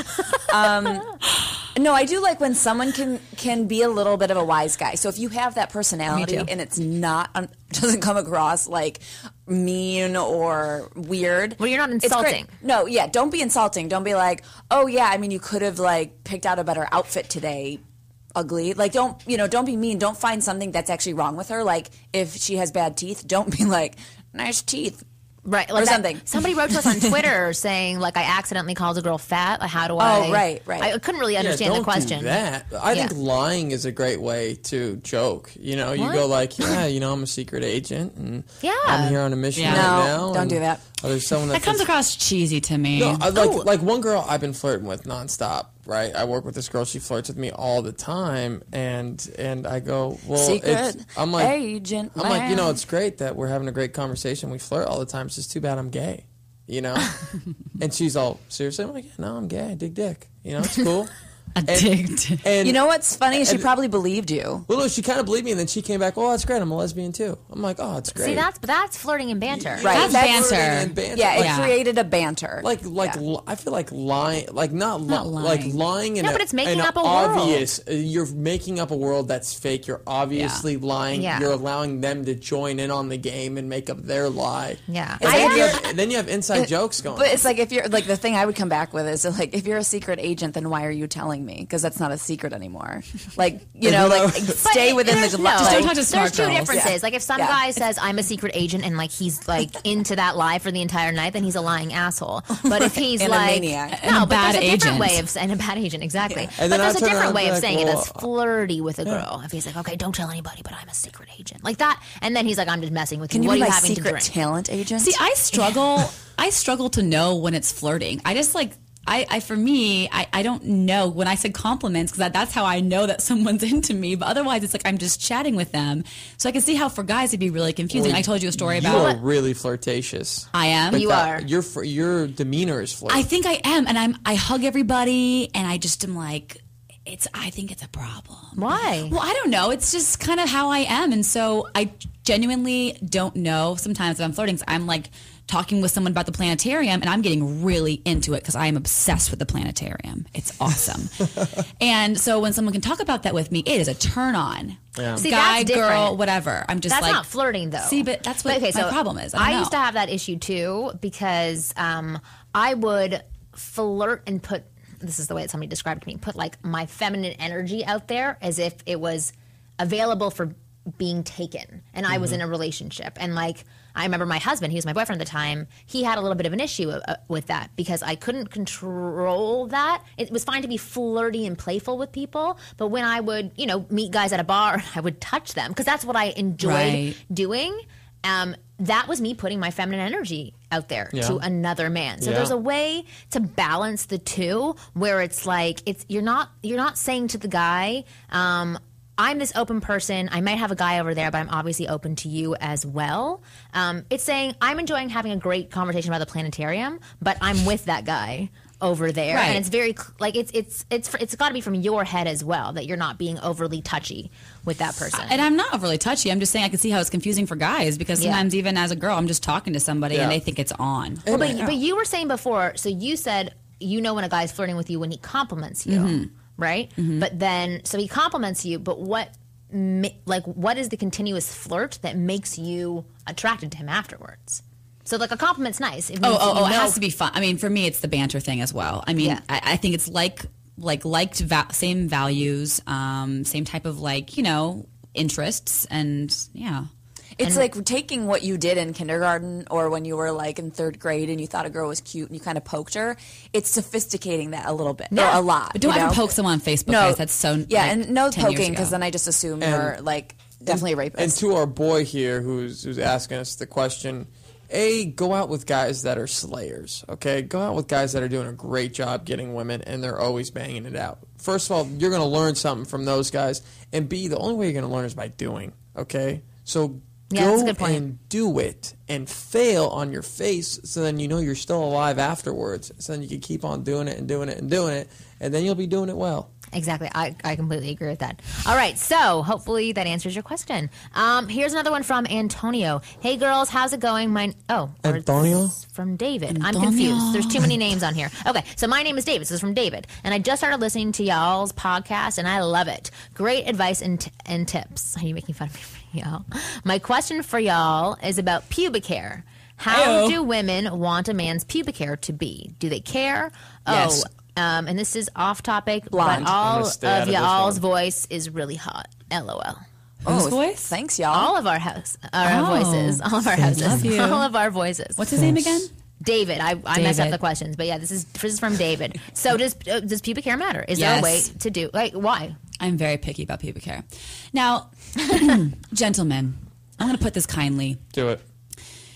No, I do like when someone can be a little bit of a wise guy. So if you have that personality and it's not doesn't come across like mean or weird. Well, you're not it's insulting. great. No, yeah, don't be insulting. Don't be like, oh yeah, I mean, you could have picked out a better outfit today. Ugly. Don't be mean. Don't find something that's actually wrong with her. If she has bad teeth, don't be like, nice teeth, Right, or something. Somebody wrote to us on Twitter saying, like, I accidentally called a girl fat. Like, how do I? Oh, right. I couldn't really understand the question. Do that. I think lying is a great way to joke. You know, you go like, I'm a secret agent, and I'm here on a mission right now. Don't do that. There's someone that comes across cheesy to me. No, like one girl I've been flirting with nonstop. Right, I work with this girl. She flirts with me all the time, and I go, well, secret agent. I'm like, it's great that we're having a great conversation. We flirt all the time. It's just too bad I'm gay, And she's all, seriously? I'm like, no, I'm gay. I dig dick. It's cool. And you know what's funny is she probably believed you. Well, no, she kind of believed me, and then she came back. Oh, that's great. I'm a lesbian too. I'm like, oh, that's great. See, that's flirting and banter. Right, that's banter. Yeah, it created a banter. I feel like lying, not lying. Like lying in but it's making up a obvious. world. You're making up a world that's fake. You're obviously lying. Yeah. You're allowing them to join in on the game and make up their lie. Yeah. Then you have inside jokes going. But it's like if you're like the thing I would come back with is like if you're a secret agent, then why are you telling me? Because that's not a secret anymore. Like stay within the. No, just don't talk to smart there's two girls. differences. Yeah. Like if some guy says I'm a secret agent and like he's like into that lie for the entire night, then he's a lying asshole. But if he's and like a maniac. no, and but bad there's a different agent. way of and a bad agent exactly. Yeah. But there's a different way of saying it well, that's flirty with a girl. If he's like, okay, don't tell anybody, but I'm a secret agent, like that, and then he's like, I'm just messing with you. What are you having to drink? Talent agent? See, I struggle. I struggle to know when it's flirting. I just like. For me, I don't know when I said compliments because that's how I know that someone's into me. But otherwise, it's like I'm just chatting with them. So I can see how for guys it'd be really confusing. I told you a story about. You're really flirtatious. I am. You are. Your demeanor is flirty. I think I am, and I hug everybody, and I just am like. I think it's a problem. Why? Well, I don't know. It's just kind of how I am. And so I genuinely don't know. Sometimes if I'm flirting, I'm like talking with someone about the planetarium and I'm getting really into it because I am obsessed with the planetarium. It's awesome. And so when someone can talk about that with me, it is a turn on. Yeah. See, guy, that's girl, different. whatever. I'm just that's like. That's not flirting, though. See, but that's what my problem is. I used to have that issue, too, because I would flirt and put... This is the way that somebody described it to me. Put like my feminine energy out there as if it was available for being taken, and I was in a relationship. And like I remember my husband, he was my boyfriend at the time. He had a little bit of an issue with that because I couldn't control that. It was fine to be flirty and playful with people, but when I would meet guys at a bar, I would touch them because that's what I enjoyed doing. That was me putting my feminine energy out there to another man. So there's a way to balance the two where it's like you're not saying to the guy, I'm this open person. I might have a guy over there, but I'm obviously open to you as well. It's saying I'm enjoying having a great conversation about the planetarium, but I'm with that guy over there, and it's very like it's got to be from your head as well that you're not being overly touchy with that person. And I'm not overly touchy. I'm just saying I can see how it's confusing for guys because sometimes even as a girl, I'm just talking to somebody and they think it's on. Well, but you were saying before, so you said when a guy's flirting with you when he compliments you, right? Mm-hmm. But then so he compliments you, but what is the continuous flirt that makes you attracted to him afterwards? So, like, a compliment's nice. It has to be fun. I mean, for me, it's the banter thing as well. I mean, I think it's same values, same type of, interests, and, It's like taking what you did in kindergarten or when you were, like, in third grade and you thought a girl was cute and you kind of poked her. It's sophisticating that a little bit. Or a lot. But don't ever poke someone on Facebook, guys. That's so, and no poking, because then I just assume you're, like, definitely a rapist. And to our boy here who's asking us the question... go out with guys that are slayers, okay? Go out with guys that are doing a great job getting women, and they're always banging it out. First of all, you're going to learn something from those guys, and B, the only way you're going to learn is by doing, okay? So go and do it, and fail on your face, so then you're still alive afterwards. So then you can keep on doing it and doing it and doing it, and then you'll be doing it well. Exactly. I completely agree with that. All right. So hopefully that answers your question. Here's another one from Antonio. Hey, girls. How's it going? Antonio? From David. I'm confused. There's too many names on here. Okay. So my name is David. This is from David. And I just started listening to y'all's podcast, and I love it. Great advice and tips. Are you making fun of me, y'all? My question for y'all is about pubic hair. How do women want a man's pubic hair to be? Do they care? Yes. And this is off topic, Blonde. but all of y'all's voice is really hot. LOL. Whose voice? Thanks, y'all. All of our voices. All of our houses. Love you. All of our voices. What's his name again? David. I messed up the questions, but yeah, this is from David. So does pubic hair matter? Is there a way to do why? I'm very picky about pubic hair. Now, gentlemen, I'm going to put this kindly. Do it.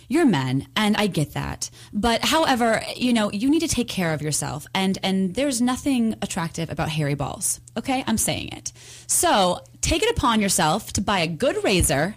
You're men, and I get that. But however, you need to take care of yourself. And there's nothing attractive about hairy balls. Okay? I'm saying it. So take it upon yourself to buy a good razor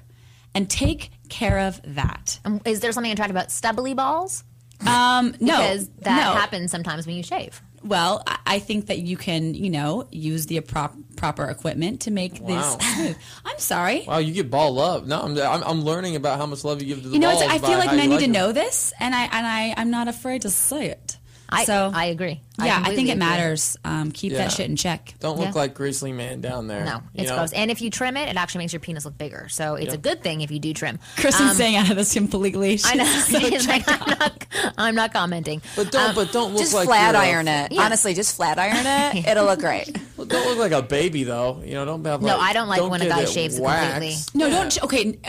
and take care of that. Is there something attractive about stubbly balls? No. Because that happens sometimes when you shave. Well, I think that you can, use the proper equipment to make this smooth. I'm sorry. Wow, you give ball love. No, I'm learning about how much love you give to the balls. I feel like men need to know this, and I'm not afraid to say it. I agree. Yeah, I think it matters. Keep that shit in check. Don't look like Grizzly Man down there. No, it's gross. And if you trim it, it actually makes your penis look bigger. So it's a good thing if you do trim. Kristen's staying out of this completely. I know. She's like, I'm not commenting. But don't look just like flat iron it. Yeah. Honestly, just flat iron it. It'll look great. Well, don't look like a baby though. Don't have. No, I don't like when a guy shaves it completely. No, don't. Okay,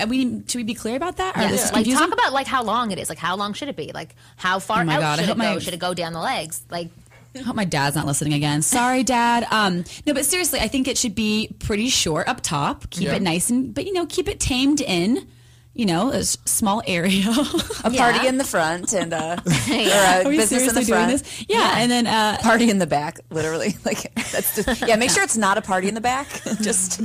should we be clear about that? Yeah. Like talk about how long it is. Like how long should it be? Like how far out should it go? Should it go down the legs? Like. I hope my dad's not listening again. Sorry, Dad. No, but seriously, I think it should be pretty short up top. Keep it nice but keep it tamed in, a small area. A party in the front and or a business in the front. This? Yeah, and then party in the back, literally. Like that's just, make sure it's not a party in the back. Just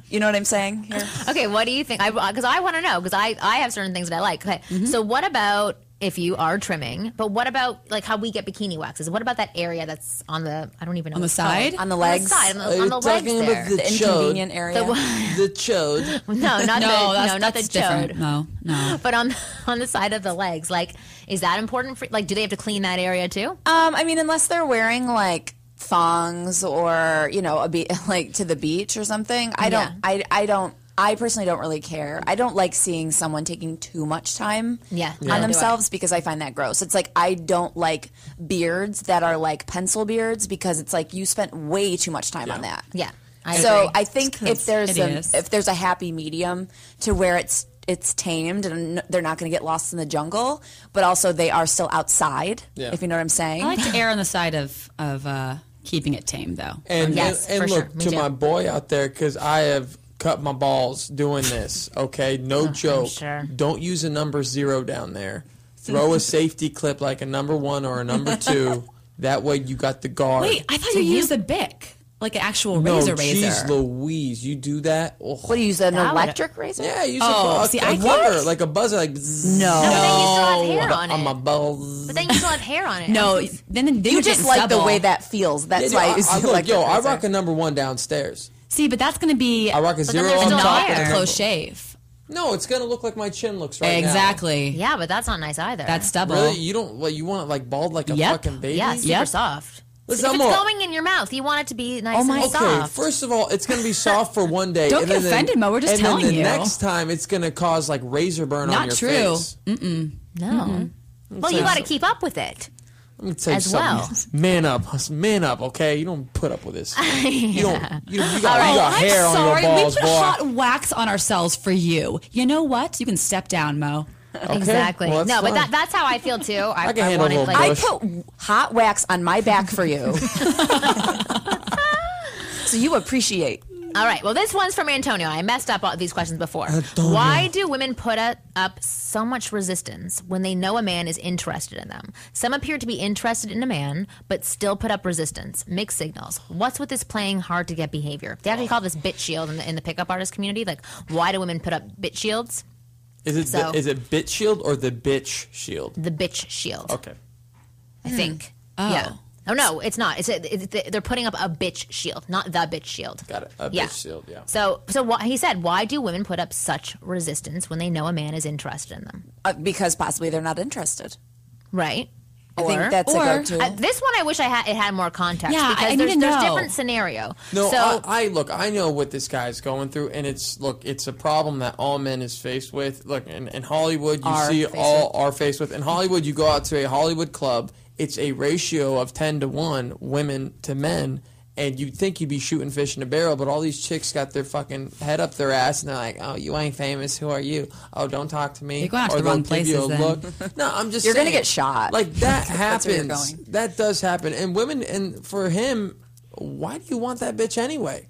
you know what I'm saying here? Okay, what do you think? Because I want to know because I have certain things that I like. Okay, so what about if you are trimming, but what about like how we get bikini waxes? What about that area that's on the, I don't even know. On the side? On the legs? On the legs there. The inconvenient area. The chode. No, not the chode. No. But on the side of the legs, like, is that important for, like, do they have to clean that area too? I mean, unless they're wearing like thongs or, like to the beach or something. I personally don't really care. I don't like seeing someone taking too much time on themselves because I find that gross. It's like I don't like beards that are like pencil beards because it's like you spent way too much time on that. Yeah. I think if there's a happy medium to where it's tamed and they're not going to get lost in the jungle, but also they are still outside, if you know what I'm saying. I like to err on the side of keeping it tamed, though. And look, to my boy out there, because I have cut my balls doing this, okay? No joke. Sure. Don't use a number 0 down there. Throw a safety clip like a number 1 or a number 2. That way you got the guard. Wait, I thought you used a Bic. Like an actual razor. Jeez Louise, you do that? Oh. What do you use, an electric razor? Yeah, use a buzzer, like a buzzer, like bzzz. No, but then you still have hair on it. On my balls. But then you still have hair on it. No, then you just like the way that feels. That's why I rock a number 1 downstairs. See, but that's going to be I rock a 0 on top and a close shave. No, it's going to look like my chin looks right now. Exactly. Yeah, but that's not nice either. That's stubble. Really? You want it like bald like a fucking baby? Yeah, super soft. Listen, if it's going in your mouth, you want it to be nice and soft. Okay, first of all, it's going to be soft for one day. Don't get offended, Mo. We're just telling you. And then the next time, it's going to cause like razor burn on your face. Not true. No. Well, you got to keep up with it. Let me tell you something. Man up, okay? You don't put up with this. You got hair on your balls, we put boy. hot wax on ourselves for you. You know what? You can step down, Mo. Okay. Exactly. Well, no, but that's how I feel too. I can handle a little I put hot wax on my back for you. So you appreciate. All right. Well, this one's from Antonio. I messed up all these questions before. Why do women put up so much resistance when they know a man is interested in them? Some appear to be interested in a man, but still put up resistance. Mixed signals. What's with this playing hard to get behavior? They actually call this bitch shield in the pickup artist community. Like, why do women put up bitch shields? Is it bitch shield or the bitch shield? The bitch shield. Okay. I think. Oh. Yeah. Oh, no, it's not. They're putting up a bitch shield, not the bitch shield. Got it. A bitch shield, yeah. So he said, why do women put up such resistance when they know a man is interested in them? Because possibly they're not interested. Right. I think that's a go-to. This one I wish it had more context. Yeah, because there's different scenario. No, so, I know what this guy's going through, and it's a problem that all men is faced with. Look, in Hollywood, are faced with. In Hollywood, you go out to a Hollywood club. It's a ratio of 10 to 1 women to men, And you'd think you'd be shooting fish in a barrel, but all these chicks got their fucking head up their ass, and they're like, "Oh, you ain't famous. Who are you? Oh, don't talk to me." You're going out to or the wrong they'll give you a places, look. No, I'm just You're saying. gonna get shot. Like that That's where you're happens. going. That does happen. And women, and for him, why do you want that bitch anyway?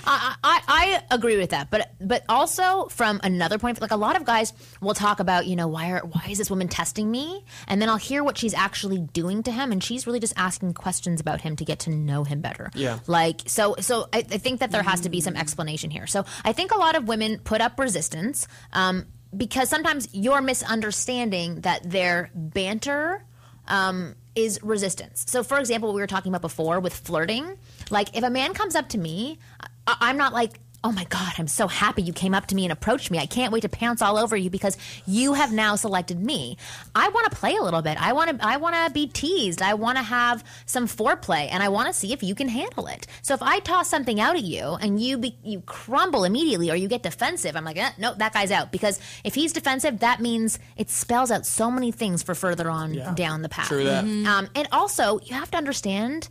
I agree with that, but also from another point, like a lot of guys will talk about, why is this woman testing me? And then I'll hear what she's actually doing to him, and she's really just asking questions about him to get to know him better. Yeah. Like so I think that there has to be some explanation here. So I think a lot of women put up resistance because sometimes you're misunderstanding that their banter is resistance. So, for example, what we were talking about before with flirting, like if a man comes up to me, I'm not like, oh my God, I'm so happy you came up to me and approached me. I can't wait to pounce all over you because you have now selected me. I want to play a little bit. I want to be teased. I want to have some foreplay, and I want to see if you can handle it. So if I toss something out at you and you crumble immediately or you get defensive, I'm like, no, that guy's out. Because if he's defensive, that means it spells out so many things for further on down the path. True that. And also, you have to understand,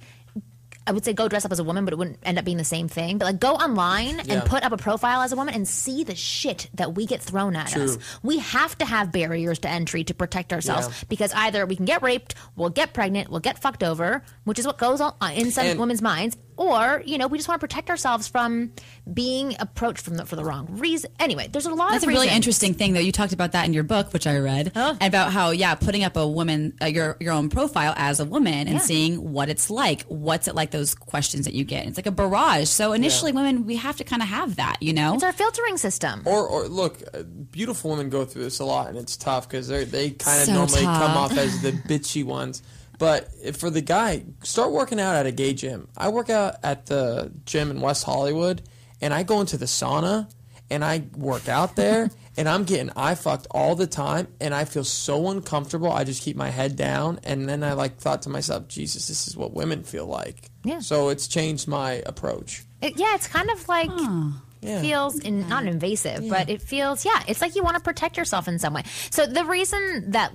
I would say go dress up as a woman, but it wouldn't end up being the same thing. But like go online and put up a profile as a woman and see the shit that we get thrown at us. We have to have barriers to entry to protect ourselves because either we can get raped, we'll get pregnant, we'll get fucked over, which is what goes on in some women's minds, or we just want to protect ourselves from being approached for the wrong reason. Anyway, there's a lot. That's of a really reasons. interesting thing, though. You talked about that in your book, which I read, about how putting up a woman your own profile as a woman and seeing what it's like. What's it like? Those questions that you get. It's like a barrage. So initially, women, we have to kind of have that. It's our filtering system. Or look, beautiful women go through this a lot, and it's tough because they kind of So normally tough. come off as the bitchy ones. But for the guy, start working out at a gay gym. I work out at the gym in West Hollywood, and I go into the sauna, and I work out there, and I'm getting eye fucked all the time, and I feel so uncomfortable. I just keep my head down, and then I thought to myself, Jesus, this is what women feel like. Yeah. So it's changed my approach. It's kind of like... feels not invasive, but it feels it's like you want to protect yourself in some way. So the reason that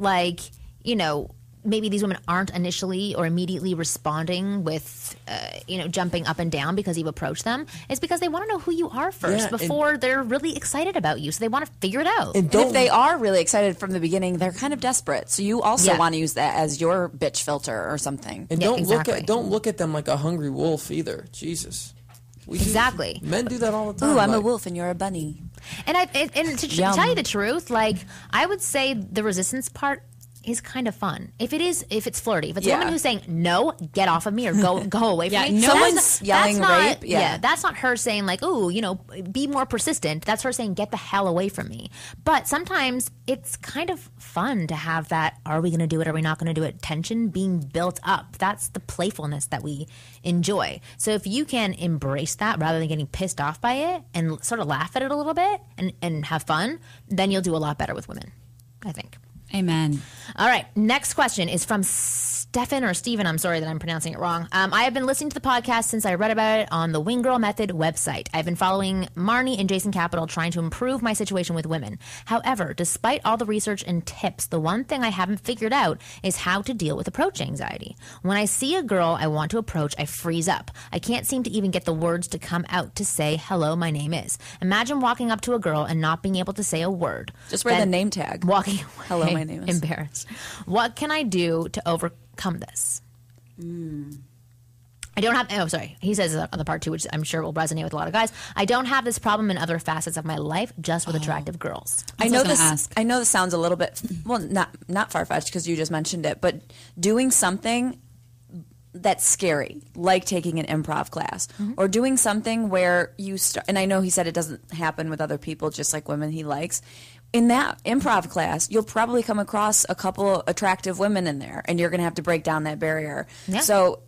maybe these women aren't initially or immediately responding with jumping up and down because you've approached them is because they want to know who you are first before they're really excited about you. So they want to figure it out. And if they are really excited from the beginning, they're kind of desperate. So you also want to use that as your bitch filter or something. And don't look at them like a hungry wolf either. Jesus. Exactly. Men do that all the time. Ooh, I'm a wolf and you're a bunny. And to tell you the truth, I would say the resistance part is kind of fun. If it's flirty. If it's a woman who's saying, no, get off of me or go away from me. Someone's yelling rape. That's not her saying be more persistent. That's her saying, get the hell away from me. But sometimes it's kind of fun to have that, are we going to do it, are we not going to do it, tension being built up. That's the playfulness that we enjoy. So if you can embrace that rather than getting pissed off by it and sort of laugh at it a little bit and have fun, then you'll do a lot better with women, I think. Amen. All right. Next question is from Stefan or Steven. I'm sorry that I'm pronouncing it wrong. I have been listening to the podcast since I read about it on the Wing Girl Method website. I've been following Marni and Jason Capital trying to improve my situation with women. However, despite all the research and tips, the one thing I haven't figured out is how to deal with approach anxiety. When I see a girl I want to approach, I freeze up. I can't seem to even get the words to come out to say, hello, my name is. Imagine walking up to a girl and not being able to say a word. Just wear the name tag. Walking away. Hello, my name is. Embarrassed. What can I do to overcome this? I don't have... Oh, sorry. He says on the part two, which I'm sure will resonate with a lot of guys. I don't have this problem in other facets of my life, just with attractive girls. I know this sounds a little bit... Well, not far-fetched because you just mentioned it, but doing something that's scary, like taking an improv class, or doing something where you start... And I know he said it doesn't happen with other people, just like women he likes. In that improv class, you'll probably come across a couple attractive women in there, and you're going to have to break down that barrier. Yeah. So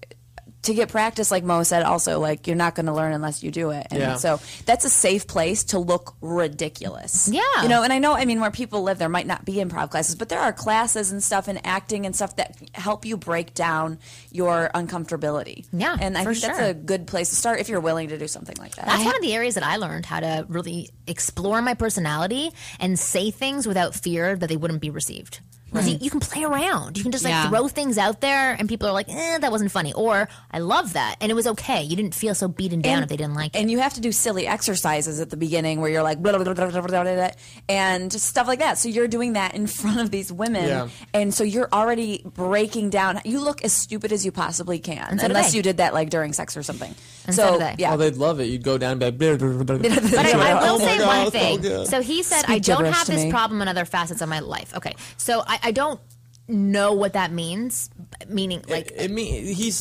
to get practice, like Mo said, also, you're not going to learn unless you do it. And so that's a safe place to look ridiculous. Yeah. And I know, where people live, there might not be improv classes, but there are classes and stuff and acting and stuff that help you break down your uncomfortability. Yeah, and I think that's a good place to start if you're willing to do something like that. That's one of the areas that I learned how to really explore my personality and say things without fear that they wouldn't be received. Because you can play around. You can just throw things out there and people are like, that wasn't funny. Or, I love that. And it was okay. You didn't feel so beaten down if they didn't like it. And you have to do silly exercises at the beginning where you're like, blah, blah, blah, blah, blah, blah, blah, and just stuff like that. So you're doing that in front of these women. Yeah. And so you're already breaking down. You look as stupid as you possibly can. Unless you did that like during sex or something. And so yeah. Oh, they'd love it. You'd go down and be like, blah, blah, blah, blah. But I will say one thing. So he said, Speak I don't have this me. problem in other facets of my life. Okay. So I don't know what that means. Meaning, like, he's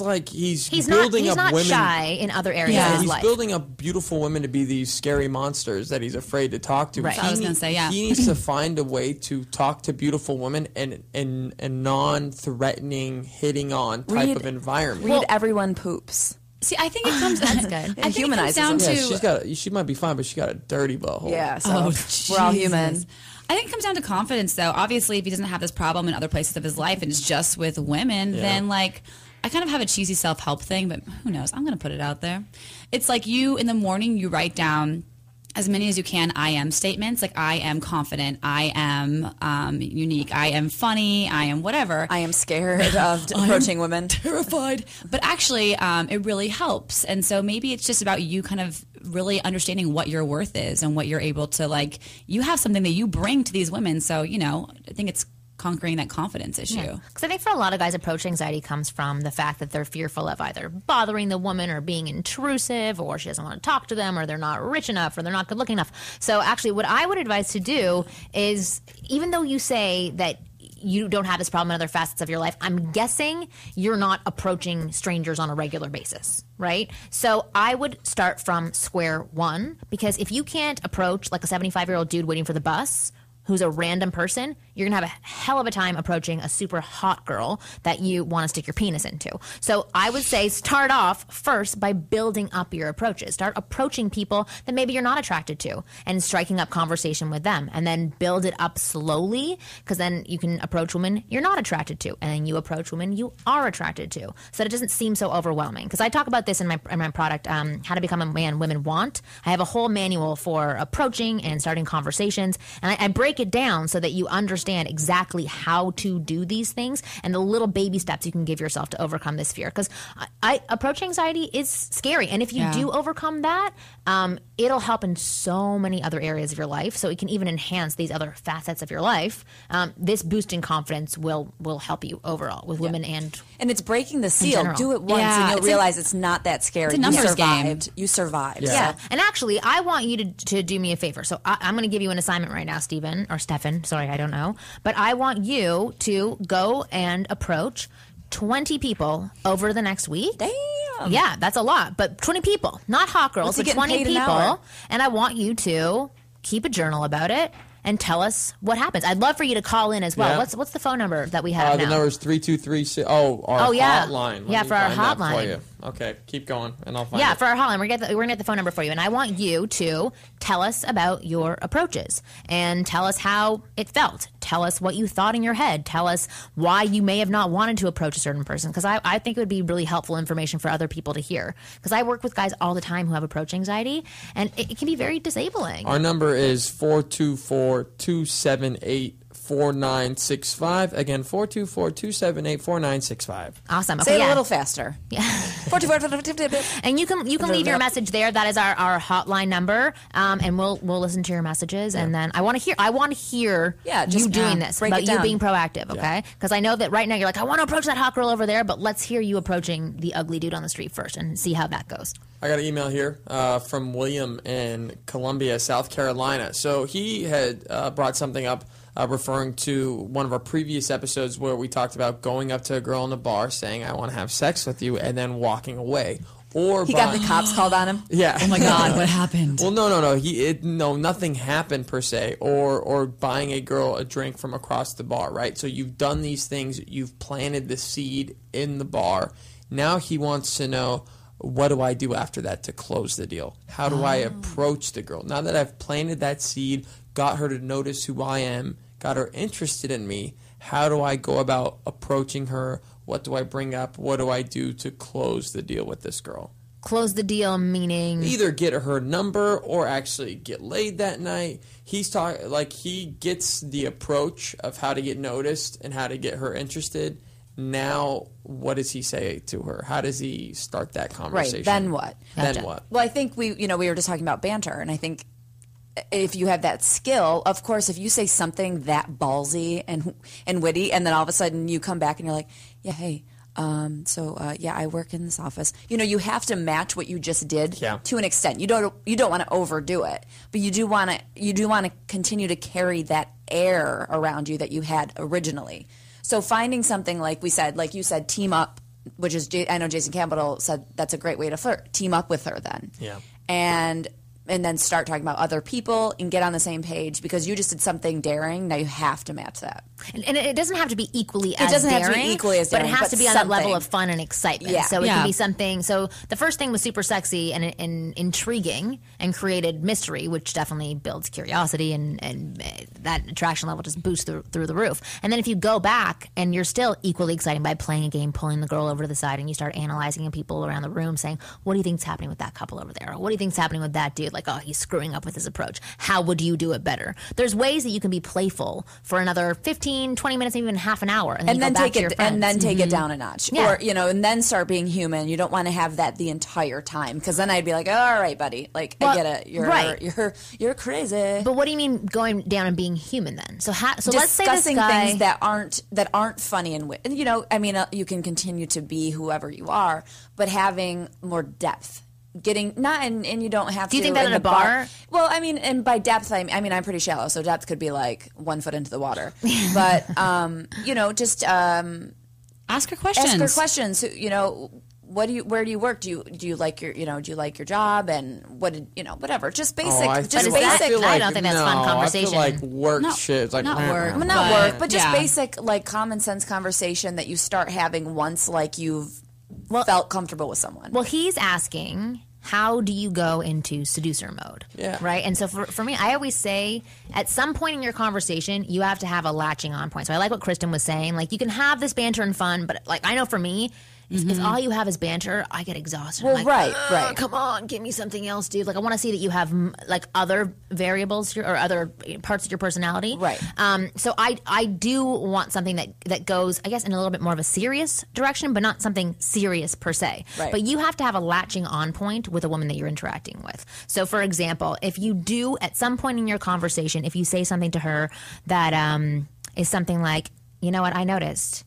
building up not women. Shy in other areas of his life. He's building up beautiful women to be these scary monsters that he's afraid to talk to. Right. I was going to say, he needs to find a way to talk to beautiful women in a non-threatening, hitting on type of environment. Read Everyone Poops. See, I think it comes. That's good. I think it comes down to. She might be fine, but she got a dirty butthole. Yeah. So we're all human. I think it comes down to confidence, though. Obviously, if he doesn't have this problem in other places of his life and it's just with women, then, like, I kind of have a cheesy self-help thing, but who knows? I'm going to put it out there. It's like you, in the morning, you write down as many as you can I am statements. Like, I am confident. I am unique. I am funny. I am whatever. I am scared of approaching women. Terrified. But actually, it really helps. And so maybe it's just about you kind of really understanding what your worth is and what you're able to, like, you have something that you bring to these women. So, you know, I think it's conquering that confidence issue. Because I think for a lot of guys, approach anxiety comes from the fact that they're fearful of either bothering the woman or being intrusive, or she doesn't want to talk to them, or they're not rich enough, or they're not good looking enough. So actually, what I would advise to do is, even though you say that you don't have this problem in other facets of your life, I'm guessing you're not approaching strangers on a regular basis, right? So I would start from square one, because if you can't approach like a 75-year-old dude waiting for the bus who's a random person, you're going to have a hell of a time approaching a super hot girl that you want to stick your penis into. So I would say start off first by building up your approaches. Start approaching people that maybe you're not attracted to and striking up conversation with them, and then build it up slowly, because then you can approach women you're not attracted to, and then you approach women you are attracted to, so that it doesn't seem so overwhelming. Because I talk about this in my product, How to Become a Man Women Want. I have a whole manual for approaching and starting conversations, and I break it down so that you understand exactly how to do these things and the little baby steps you can give yourself to overcome this fear. Because approach anxiety is scary, and if you do overcome that, it'll help in so many other areas of your life. So it can even enhance these other facets of your life. This boosting confidence will help you overall with women and it's breaking the seal. Do it once and you'll realize it's not that scary. It's a numbers game. You survived. Yeah. So. And actually, I want you to do me a favor. So I'm going to give you an assignment right now, Stephen, or Stefan. Sorry, I don't know. But I want you to go and approach 20 people over the next week. Damn. Yeah, that's a lot. But 20 people, not hot girls, but 20 people. And I want you to keep a journal about it and tell us what happens. I'd love for you to call in as well. What's the phone number that we have now? The number is 3236. Hotline. Yeah, for our hotline. For you. Okay, keep going, and I'll find it. Yeah, for our hotline. We're going to get the phone number for you. And I want you to tell us about your approaches and tell us how it felt. Tell us what you thought in your head. Tell us why you may have not wanted to approach a certain person, because I think it would be really helpful information for other people to hear. Because I work with guys all the time who have approach anxiety, and it can be very disabling. Our number is 424-278-4965. Again, 424-278-4965. Awesome. Okay, Say it a little faster. Yeah. And you can leave your message there. That is our hotline number, and we'll listen to your messages. And then I want to hear you doing this, about you being proactive. Okay, because I know that right now you're like, I want to approach that hot girl over there, but let's hear you approaching the ugly dude on the street first and see how that goes. I got an email here from William in Columbia, South Carolina. So he had brought something up referring to one of our previous episodes where we talked about going up to a girl in a bar saying, I want to have sex with you, and then walking away. Or he got the cops called on him? Yeah. Oh, my God, what happened? Well, no. Nothing happened per se. Or buying a girl a drink from across the bar, right? So you've done these things. You've planted the seed in the bar. Now he wants to know, what do I do after that to close the deal? How do I approach the girl? Now that I've planted that seed, got her to notice who I am, got her interested in me, how do I go about approaching her? What do I bring up? What do I do to close the deal with this girl? Close the deal, meaning either get her number or actually get laid that night. He's talking like he gets the approach of how to get noticed and how to get her interested. Now, what does he say to her? How does he start that conversation? Right. Then what? Then what? Well, I think we were just talking about banter, and I think if you have that skill, of course, if you say something that ballsy and witty, and then all of a sudden you come back and you're like, yeah, hey. I work in this office. You have to match what you just did to an extent. You don't want to overdo it, but you do want to continue to carry that air around you that you had originally. So finding something like you said, team up, which is I know Jason Campbell said that's a great way to flirt. Team up with her then, and then start talking about other people and get on the same page because you just did something daring. Now you have to match that. And it doesn't have to be equally as daring. But it has to be on that level of fun and excitement. Yeah. So it can be something. So the first thing was super sexy and intriguing and created mystery, which definitely builds curiosity and that attraction level just boosts through the roof. And then if you go back and you're still equally exciting by playing a game, pulling the girl over to the side, and you start analyzing people around the room saying, what do you think's happening with that couple over there? Or what do you think's happening with that dude? Like, oh, he's screwing up with his approach. How would you do it better? There's ways that you can be playful for another 15, 20 minutes, maybe even half an hour. And then take it down a notch. Or, and then start being human. You don't want to have that the entire time because then I'd be like, all right, buddy. Like, I get it. You're crazy. But what do you mean going down and being human then? So let's say this discussing guy... things that aren't funny and you can continue to be whoever you are, but having more depth. Getting and you don't have to. Do you think that in a bar? Well, and by depth, I'm pretty shallow, so depth could be like 1 foot into the water. But just ask her questions. Ask her questions. Where do you work? Do you like your job? And whatever. Just basic. I don't think that's fun conversation. I feel like work shit. It's like not work, but just basic like common sense conversation that you start having once like you've felt comfortable with someone. Well, he's asking, how do you go into seducer mode? Yeah. Right? And so for me, I always say, at some point in your conversation, you have to have a latching on point. So I like what Kristen was saying. Like, you can have this banter and fun, but like I know for me, if all you have is banter, I get exhausted. Well, I'm like, right. Come on, give me something else, dude. Like, I want to see that you have like other variables or other parts of your personality. Right. So I do want something that goes, I guess, in a little bit more of a serious direction, but not something serious per se. Right. But you have to have a latching on point with a woman that you're interacting with. So, for example, if you do at some point in your conversation, if you say something to her that is something like, you know what, I noticed.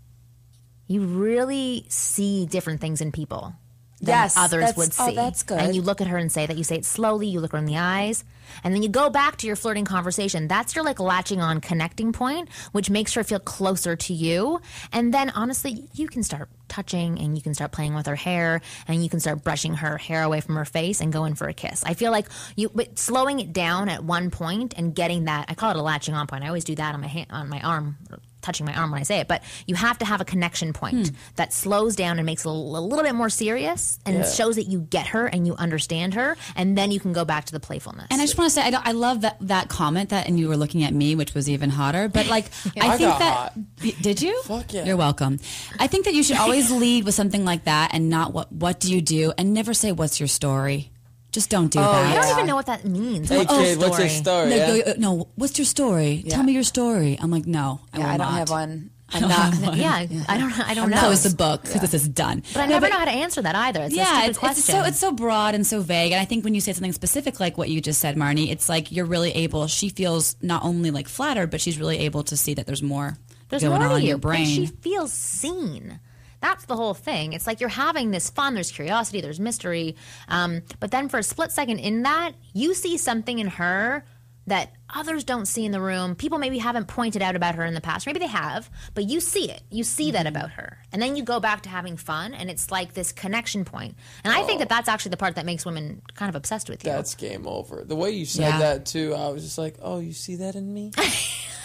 You really see different things in people than others would see. Oh, that's good. And you look at her and say that. You say it slowly. You look her in the eyes. And then you go back to your flirting conversation. That's your like latching on connecting point, which makes her feel closer to you. And then honestly, you can start touching and you can start playing with her hair and you can start brushing her hair away from her face and go in for a kiss. I feel like but slowing it down at one point and getting that, I call it a latching on point. I always do that on my arm, touching my arm when I say it, but you have to have a connection point that slows down and makes it a little bit more serious and shows that you get her and you understand her, and then you can go back to the playfulness. And I just want to say, I love that comment and you were looking at me, which was even hotter, but like, I think that, did you? Fuck yeah. You're welcome. I think that you should always lead with something like that and not what do you do, and never say, what's your story? Just don't do that. I don't even know what that means. Hey kid, what's your story? No, what's your story? Tell me your story. I'm like, no, I don't have one. I don't know. Close the book because this is done. But I never know how to answer that either. It's a stupid question. It's so broad and so vague. And I think when you say something specific like what you just said, Marni, it's like you're really able. She feels not only like flattered, but she's really able to see that there's more going on in your brain. And she feels seen. That's the whole thing. It's like you're having this fun. There's curiosity. There's mystery. But then for a split second in that, you see something in her that others don't see in the room. People maybe haven't pointed out about her in the past. Maybe they have, but you see it. You see that about her. And then you go back to having fun, and it's like this connection point. And I think that that's actually the part that makes women kind of obsessed with you. That's game over. The way you said that, too, I was just like, oh, you see that in me?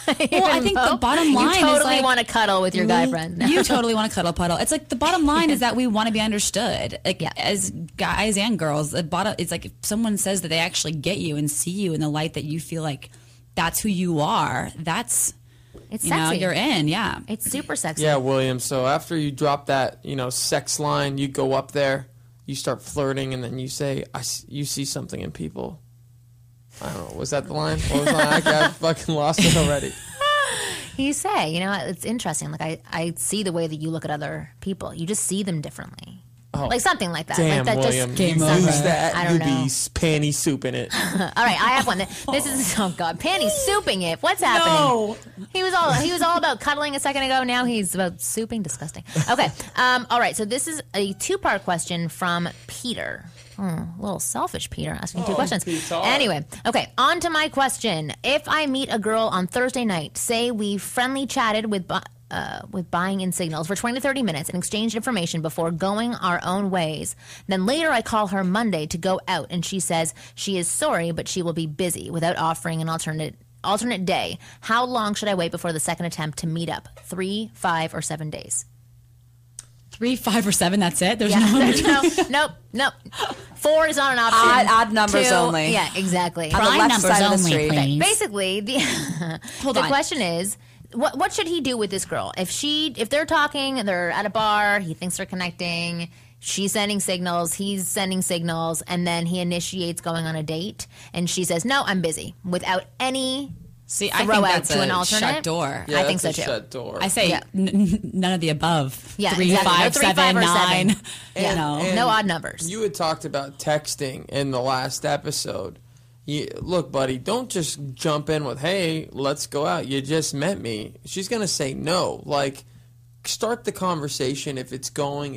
Well, I think the bottom line is you totally like, want to cuddle with your guy friend. You totally want to cuddle puddle. It's like the bottom line is that we want to be understood, like as guys and girls. The bottom, it's like if someone says that they actually get you and see you in the light that you feel like that's who you are. It's sexy. You're in. Yeah, it's super sexy. Yeah, William. So after you drop that, sex line, you go up there you start flirting and then you say, you see something in people. I don't know. Was that the line? What was the line? I got fucking lost it already. You say, it's interesting. Like, I see the way that you look at other people. You just see them differently. Oh, like something like that. Damn, like that William, just you lose that. I don't know. You be panty souping it. All right, I have one. This is panty souping it. What's happening? No. He was all about cuddling a second ago. Now he's about souping. Disgusting. Okay. All right. So this is a 2-part question from Peter. A little selfish, Peter, asking 2 questions. Anyway, okay, on to my question. If I meet a girl on Thursday night, say we friendly chatted with buying in signals for 20 to 30 minutes and exchanged information before going our own ways, then later I call her Monday to go out and she says she is sorry, but she will be busy without offering an alternate day. How long should I wait before the second attempt to meet up? 3, 5, or 7 days? 3, 5, or 7, that's it? There's Nope. 4 is not an option. Odd numbers 2, only. Yeah, exactly. On the left numbers side only, of the street. please. Basically, the question is, what should he do with this girl? If they're talking, they're at a bar, he thinks they're connecting, she's sending signals, he's sending signals, and then he initiates going on a date, and she says, no, I'm busy, without any I think that's to an a alternate shut door. Yeah, I think so that's a too. shut door. I say none of the above. Yeah, 3, exactly. 5, No 3, 7, 5, or 9. 7. Yeah. No odd numbers. You had talked about texting in the last episode. Look, buddy, don't just jump in with, hey, let's go out. You just met me. She's going to say no. Like, start the conversation. If it's going.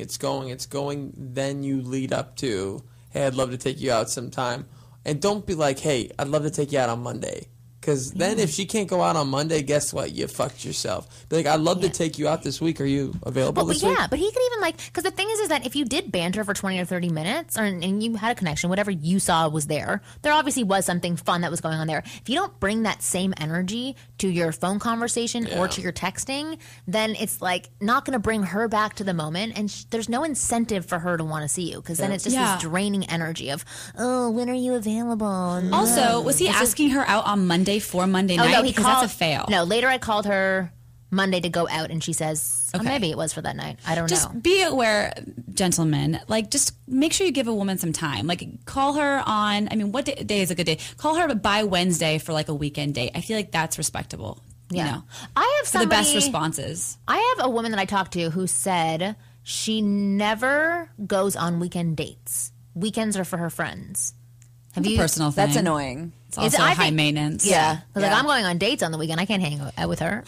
Then you lead up to, hey, I'd love to take you out sometime. And don't be like, hey, I'd love to take you out on Monday. Because then if she can't go out on Monday, guess what? You fucked yourself. Be like, I'd love to take you out this week. Are you available this week? Yeah, but he could even because the thing is that if you did banter for 20 or 30 minutes and you had a connection, whatever you saw was there obviously was something fun that was going on there. If you don't bring that same energy to your phone conversation or to your texting, then it's not going to bring her back to the moment. And there's no incentive for her to want to see you because then it's just this draining energy of, oh, when are you available? Also, was he asking her out on Monday for Monday night? No, because that's a fail. No, later I called her Monday to go out, and she says, maybe it was for that night. I don't know. Just be aware, gentlemen. Just make sure you give a woman some time. Call her on, what day is a good day? Call her by Wednesday for a weekend date. I feel like that's respectable. Yeah. I have the best responses. I have a woman that I talked to who said she never goes on weekend dates. Weekends are for her friends. That's a personal thing. That's annoying. It's also high maintenance. Yeah. I'm going on dates on the weekend. I can't hang out with her.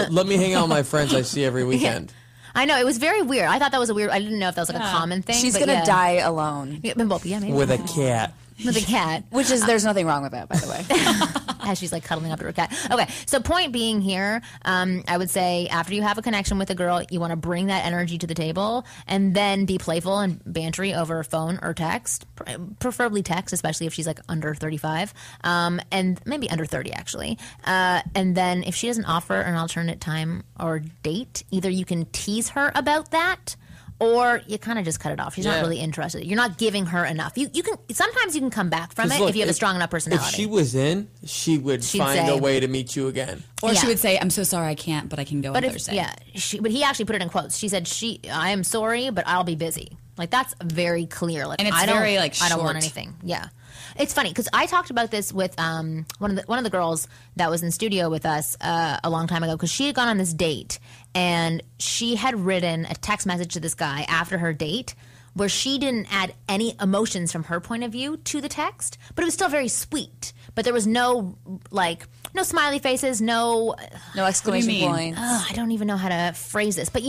Let me hang out with my friends I see every weekend. I know. It was very weird. I thought that was I didn't know if that was a common thing. She's going to die alone. Yeah, maybe. With a cat. With a cat. There's nothing wrong with that, by the way. As she's cuddling up to her cat. Okay, so point being here, I would say after you have a connection with a girl, you want to bring that energy to the table and then be playful and bantery over phone or text, preferably text, especially if she's under 35, and maybe under 30 actually. And then if she doesn't offer an alternate time or date, either you can tease her about that, or you kind of just cut it off. She's not really interested. You're not giving her enough. You can sometimes you can come back from it if you have a strong enough personality. If she was in, she'd find a way to meet you again. Or she would say, I'm so sorry I can't, but I can go on Thursday. Yeah, but he actually put it in quotes. She said, I am sorry, but I'll be busy. That's very clear. And it's I don't want anything. Yeah. It's funny because I talked about this with one of the girls that was in studio with us a long time ago because she had gone on this date and she had written a text message to this guy after her date where she didn't add any emotions from her point of view to the text, but it was still very sweet. But there was no smiley faces, no exclamation points. I don't even know how to phrase this, but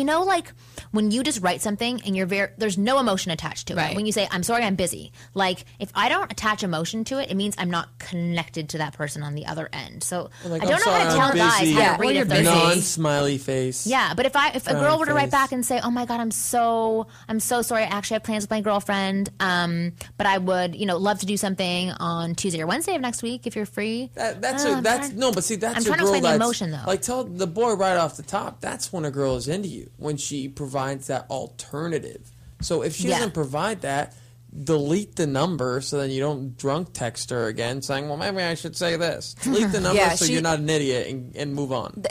when you just write something and there's no emotion attached to it. When you say, I'm sorry, I'm busy. If I don't attach emotion to it, it means I'm not connected to that person on the other end. So I don't know how to tell guys how to read if they're busy. Non-smiley face. Yeah, but if a girl were to write back and say, oh my God, I'm so sorry, I actually have plans with my girlfriend, but I would, love to do something on Tuesday or Wednesday of next week if you're free. That's a I'm trying to explain the emotion though. Tell the boy right off the top, that's when a girl is into you, when she provides that alternative. So if she doesn't provide that, delete the number so then you don't drunk text her again saying, well, maybe I should say this. Delete the number so you're not an idiot and move on.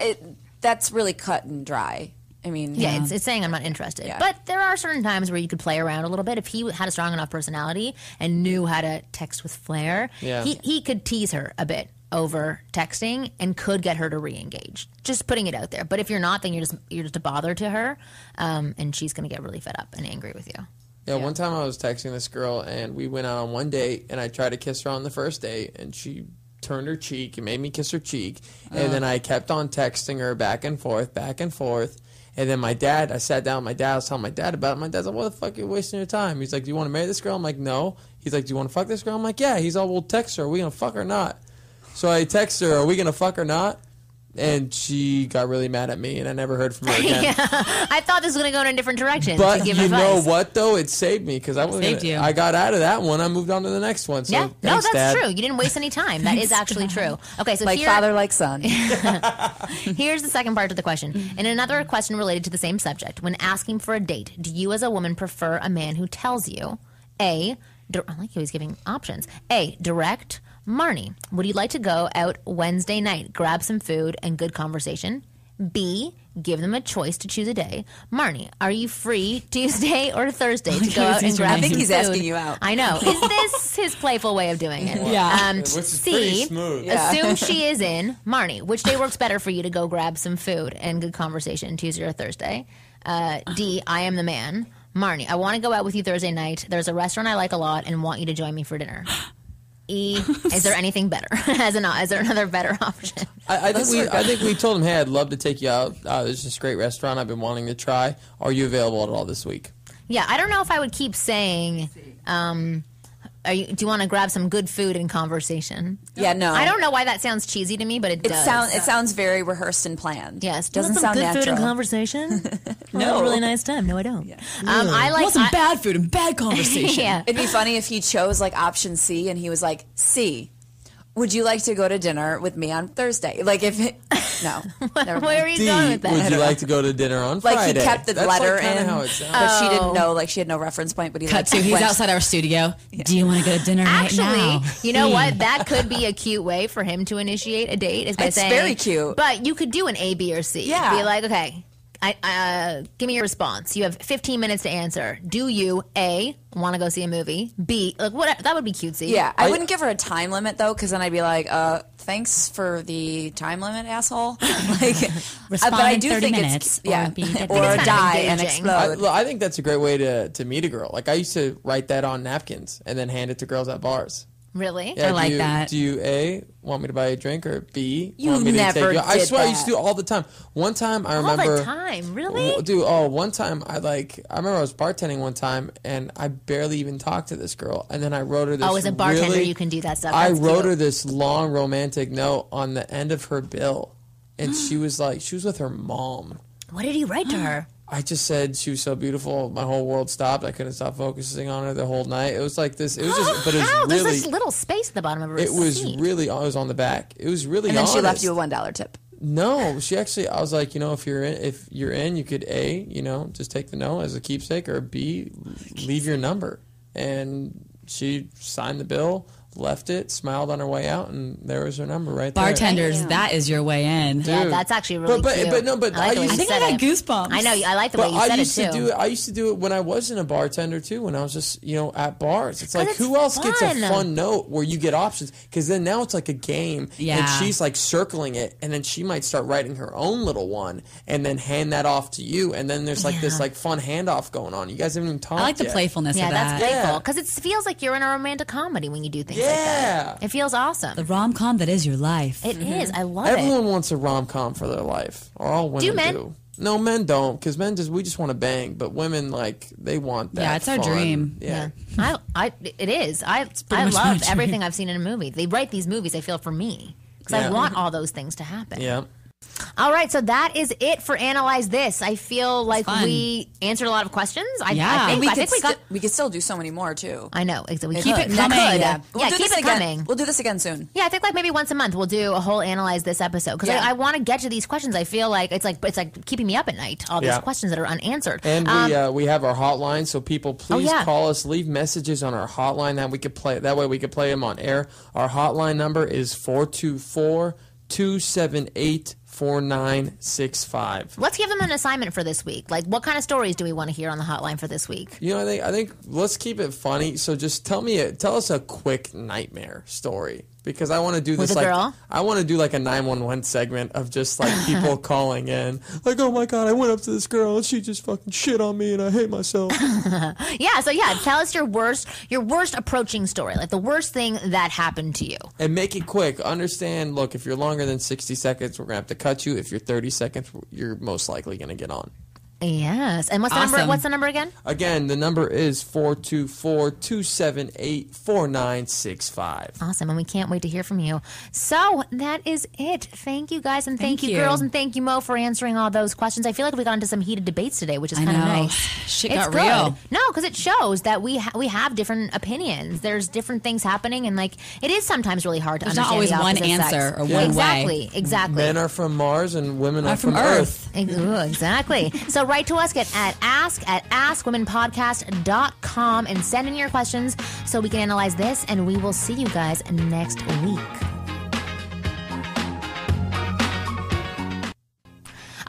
That's really cut and dry. I mean, yeah, it's saying I'm not interested. Yeah. But there are certain times where you could play around a little bit. If he had a strong enough personality and knew how to text with flair, he could tease her a bit over texting and could get her to re-engage. Just putting it out there. But if you're not, then you're just a bother to her, and she's going to get really fed up and angry with you. Yeah, one time I was texting this girl, and we went out on one date, and I tried to kiss her on the first date, and she turned her cheek and made me kiss her cheek. And then I kept on texting her back and forth. And then I sat down with my dad. I was telling my dad about it. My dad's like, what the fuck are you wasting your time? He's like, do you want to marry this girl? I'm like, no. He's like, do you want to fuck this girl? I'm like, yeah. He's all, well, text her. Are we going to fuck or not? So I text her, are we going to fuck or not? And she got really mad at me, and I never heard from her again. Yeah. I thought this was going to go in a different direction. But to give you advice. know what, though? It saved me because I got out of that one. I moved on to the next one. So yeah, thanks, no, that's Dad. true. You didn't waste any time. That is actually true. Okay, so like father, like son. Here's the second part of the question. And another question related to the same subject. When asking for a date, do you as a woman prefer a man who tells you, I like how he's giving options. A, direct. Marni, would you like to go out Wednesday night, grab some food and good conversation? B, give them a choice to choose a day. Marni, are you free Tuesday or Thursday to go out and grab some food? I think he's asking you out. I know. Is this his playful way of doing it? Yeah. Which is pretty C, smooth. assume she is in. Marni, which day works better for you to go grab some food and good conversation, Tuesday or Thursday? D, I am the man. Marni, I want to go out with you Thursday night. There's a restaurant I like a lot and want you to join me for dinner. E, is there anything better? Is there another better option? I think we told him, hey, I'd love to take you out. There's this great restaurant I've been wanting to try. Are you available at all this week? Yeah, I don't know if I would keep saying, do you want to grab some good food and conversation? Yeah, no. I don't know why that sounds cheesy to me, but it does. It sounds very rehearsed and planned. Yes, doesn't sound good natural. Food and conversation. No, a really nice time. No, I don't. Yeah. I like some bad food and bad conversation. Yeah. It'd be funny if he chose like option C and he was like, C, would you like to go to dinner with me on Thursday? Like if no, never Where are you going with that? Would you like to go to dinner on Friday? Like he kept the That's letter like kinda in, how it sounds. but she didn't know. Like she had no reference point. But He's outside our studio. Yeah. Do you want to go to dinner Actually, right now? you know what? That could be a cute way for him to initiate a date. Is by It's saying, very cute. But you could do an A, B, or C. Yeah. Be like, okay, give me your response. You have 15 minutes to answer. Do you A, want to go see a movie? B, like whatever. That would be cutesy. Yeah, I wouldn't give her a time limit though, because then I'd be like, thanks for the time limit, asshole. Like, Respond but I in do 30 think minutes, it's or be different. or It's kind of die and engaging. explode. I think that's a great way to meet a girl. Like I used to write that on napkins and then hand it to girls at bars. Really? Yeah, I like that. Do you A, want me to buy a drink, or B, You want me to never take you? I did swear I used to that. do it all the time. One time I All remember the time, really? one time I remember I was bartending one time and I barely even talked to this girl, and then I wrote her this. Oh, as a bartender, really- you can do that stuff. I That's wrote cute. her this long romantic note on the end of her bill, and she was with her mom. What did he write to her? I just said she was so beautiful. My whole world stopped. I couldn't stop focusing on her the whole night. It was like this. It was just, but it was How? really. There's this little space at the bottom of her It was receipt. really. It was on the back. It was really. And then she left honest. you a $1 tip. No, she actually. I was like, if you're in, you could A, just take the note as a keepsake, or B, leave your number. And she signed the bill, left it, smiled on her way out, and there was her number right there. Bartenders, that is your way in. Yeah, Dude. that's actually really But cute. I like the way I you I think I got goosebumps. I know. I like the way But you I said used it to too. do it. I used to do it when I wasn't a bartender too. When I was just at bars. It's like it's who else gets a fun. fun note where you get options? Because then now it's like a game, Yeah. and she's like circling it, and then she might start writing her own little one, and then hand that off to you, and then there's like this fun handoff going on. You guys haven't even talked. I like the yet. playfulness Yeah, of that's that. playful because it feels like you're in a romantic comedy when you do things like Yeah. that. It feels awesome. The rom-com that is your life. It is. I love Everyone wants a rom-com for their life, or all women men? do. No, men don't, because we just want to bang, but women they want that. Yeah, it's our fun. dream. Yeah. it is. I pretty much my love dream. everything I've seen in a movie. They write these movies, I feel, for me because I Yeah. want all those things to happen. Yeah. All right, so that is it for Analyze This. I feel like fun. we answered a lot of questions. Yeah. I And think we got. we could still do so many more too. I know. Exactly. We Keep could. it coming. Yeah, Yeah, do keep this it again. coming. We'll do this again soon. Yeah, I think like maybe once a month we'll do a whole Analyze This episode because Yeah. I want to get to these questions. I feel like it's like keeping me up at night. All these Yeah. questions that are unanswered. And we have our hotline, so people please yeah. call us, leave messages on our hotline that we could play. That way we could play them on air. Our hotline number is 424-278-5858. 4965. Let's give them an assignment for this week. Like, what kind of stories do we want to hear on the hotline for this week? You know, I think let's keep it funny. So just tell us a quick nightmare story. Because I want to do this I want to do like a 911 segment of just like people calling in. Like, oh my God, I went up to this girl and she just fucking shit on me and I hate myself. Tell us your worst approaching story. Like the worst thing that happened to you. And make it quick. Understand, look, if you're longer than 60 seconds, we're going to have to cut you. If you're 30 seconds, you're most likely going to get on. Yes. And what's the number? What's the number again? Again, the number is 424-278-4965. Awesome. And we can't wait to hear from you. So that is it. Thank you guys, and thank you girls, and thank you Mo for answering all those questions. I feel like we got into some heated debates today, which is kind of nice. Shit got real. No, because it shows that we have different opinions. There's different things happening, and like it is sometimes really hard to understand. There's not always one answer or one way. Exactly. Men are from Mars and women are from Earth. Exactly. So write to us at askwomenpodcast.com and send in your questions so we can analyze this, and we will see you guys next week.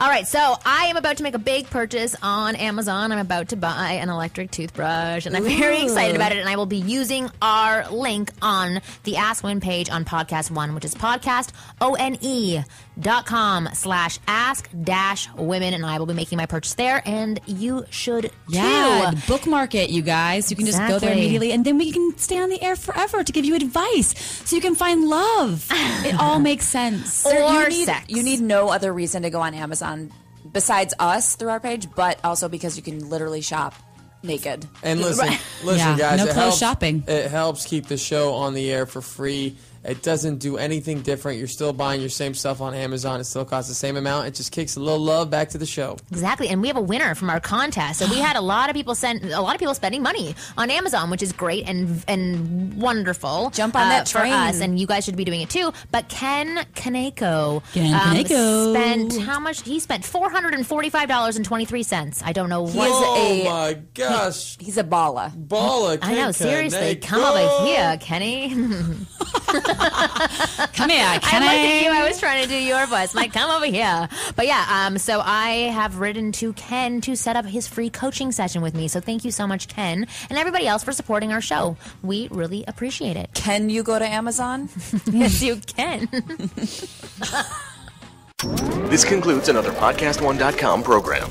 All right, so I am about to make a big purchase on Amazon. I'm about to buy an electric toothbrush, and I'm very excited about it, and I will be using our link on the Ask Women page on Podcast One, which is podcastone.com/ask-women, and I will be making my purchase there, and you should too. Yeah, bookmark it, you guys. You can just go there immediately, and then we can stay on the air forever to give you advice so you can find love. It all makes sense. Or sex. You need no other reason to go on Amazon besides us through our page, but also because you can literally shop naked. And listen, guys, no clothes shopping. It helps keep the show on the air for free. It doesn't do anything different. You're still buying your same stuff on Amazon. It still costs the same amount. It just kicks a little love back to the show. Exactly. And we have a winner from our contest. So we had a lot of people spending money on Amazon, which is great and wonderful. Jump on that train. For us, and you guys should be doing it too. But Ken Kaneko spent how much? He spent $445.23. I don't know what. Oh my gosh. He's a baller. I know, seriously. Come over here, Kenny. Come here, Kenny. I looked at you. I was trying to do your voice. Like, come over here. But yeah, so I have written to Ken to set up his free coaching session with me. So thank you so much, Ken, and everybody else for supporting our show. We really appreciate it. Can you go to Amazon? Yes, you can. This concludes another PodcastOne.com program.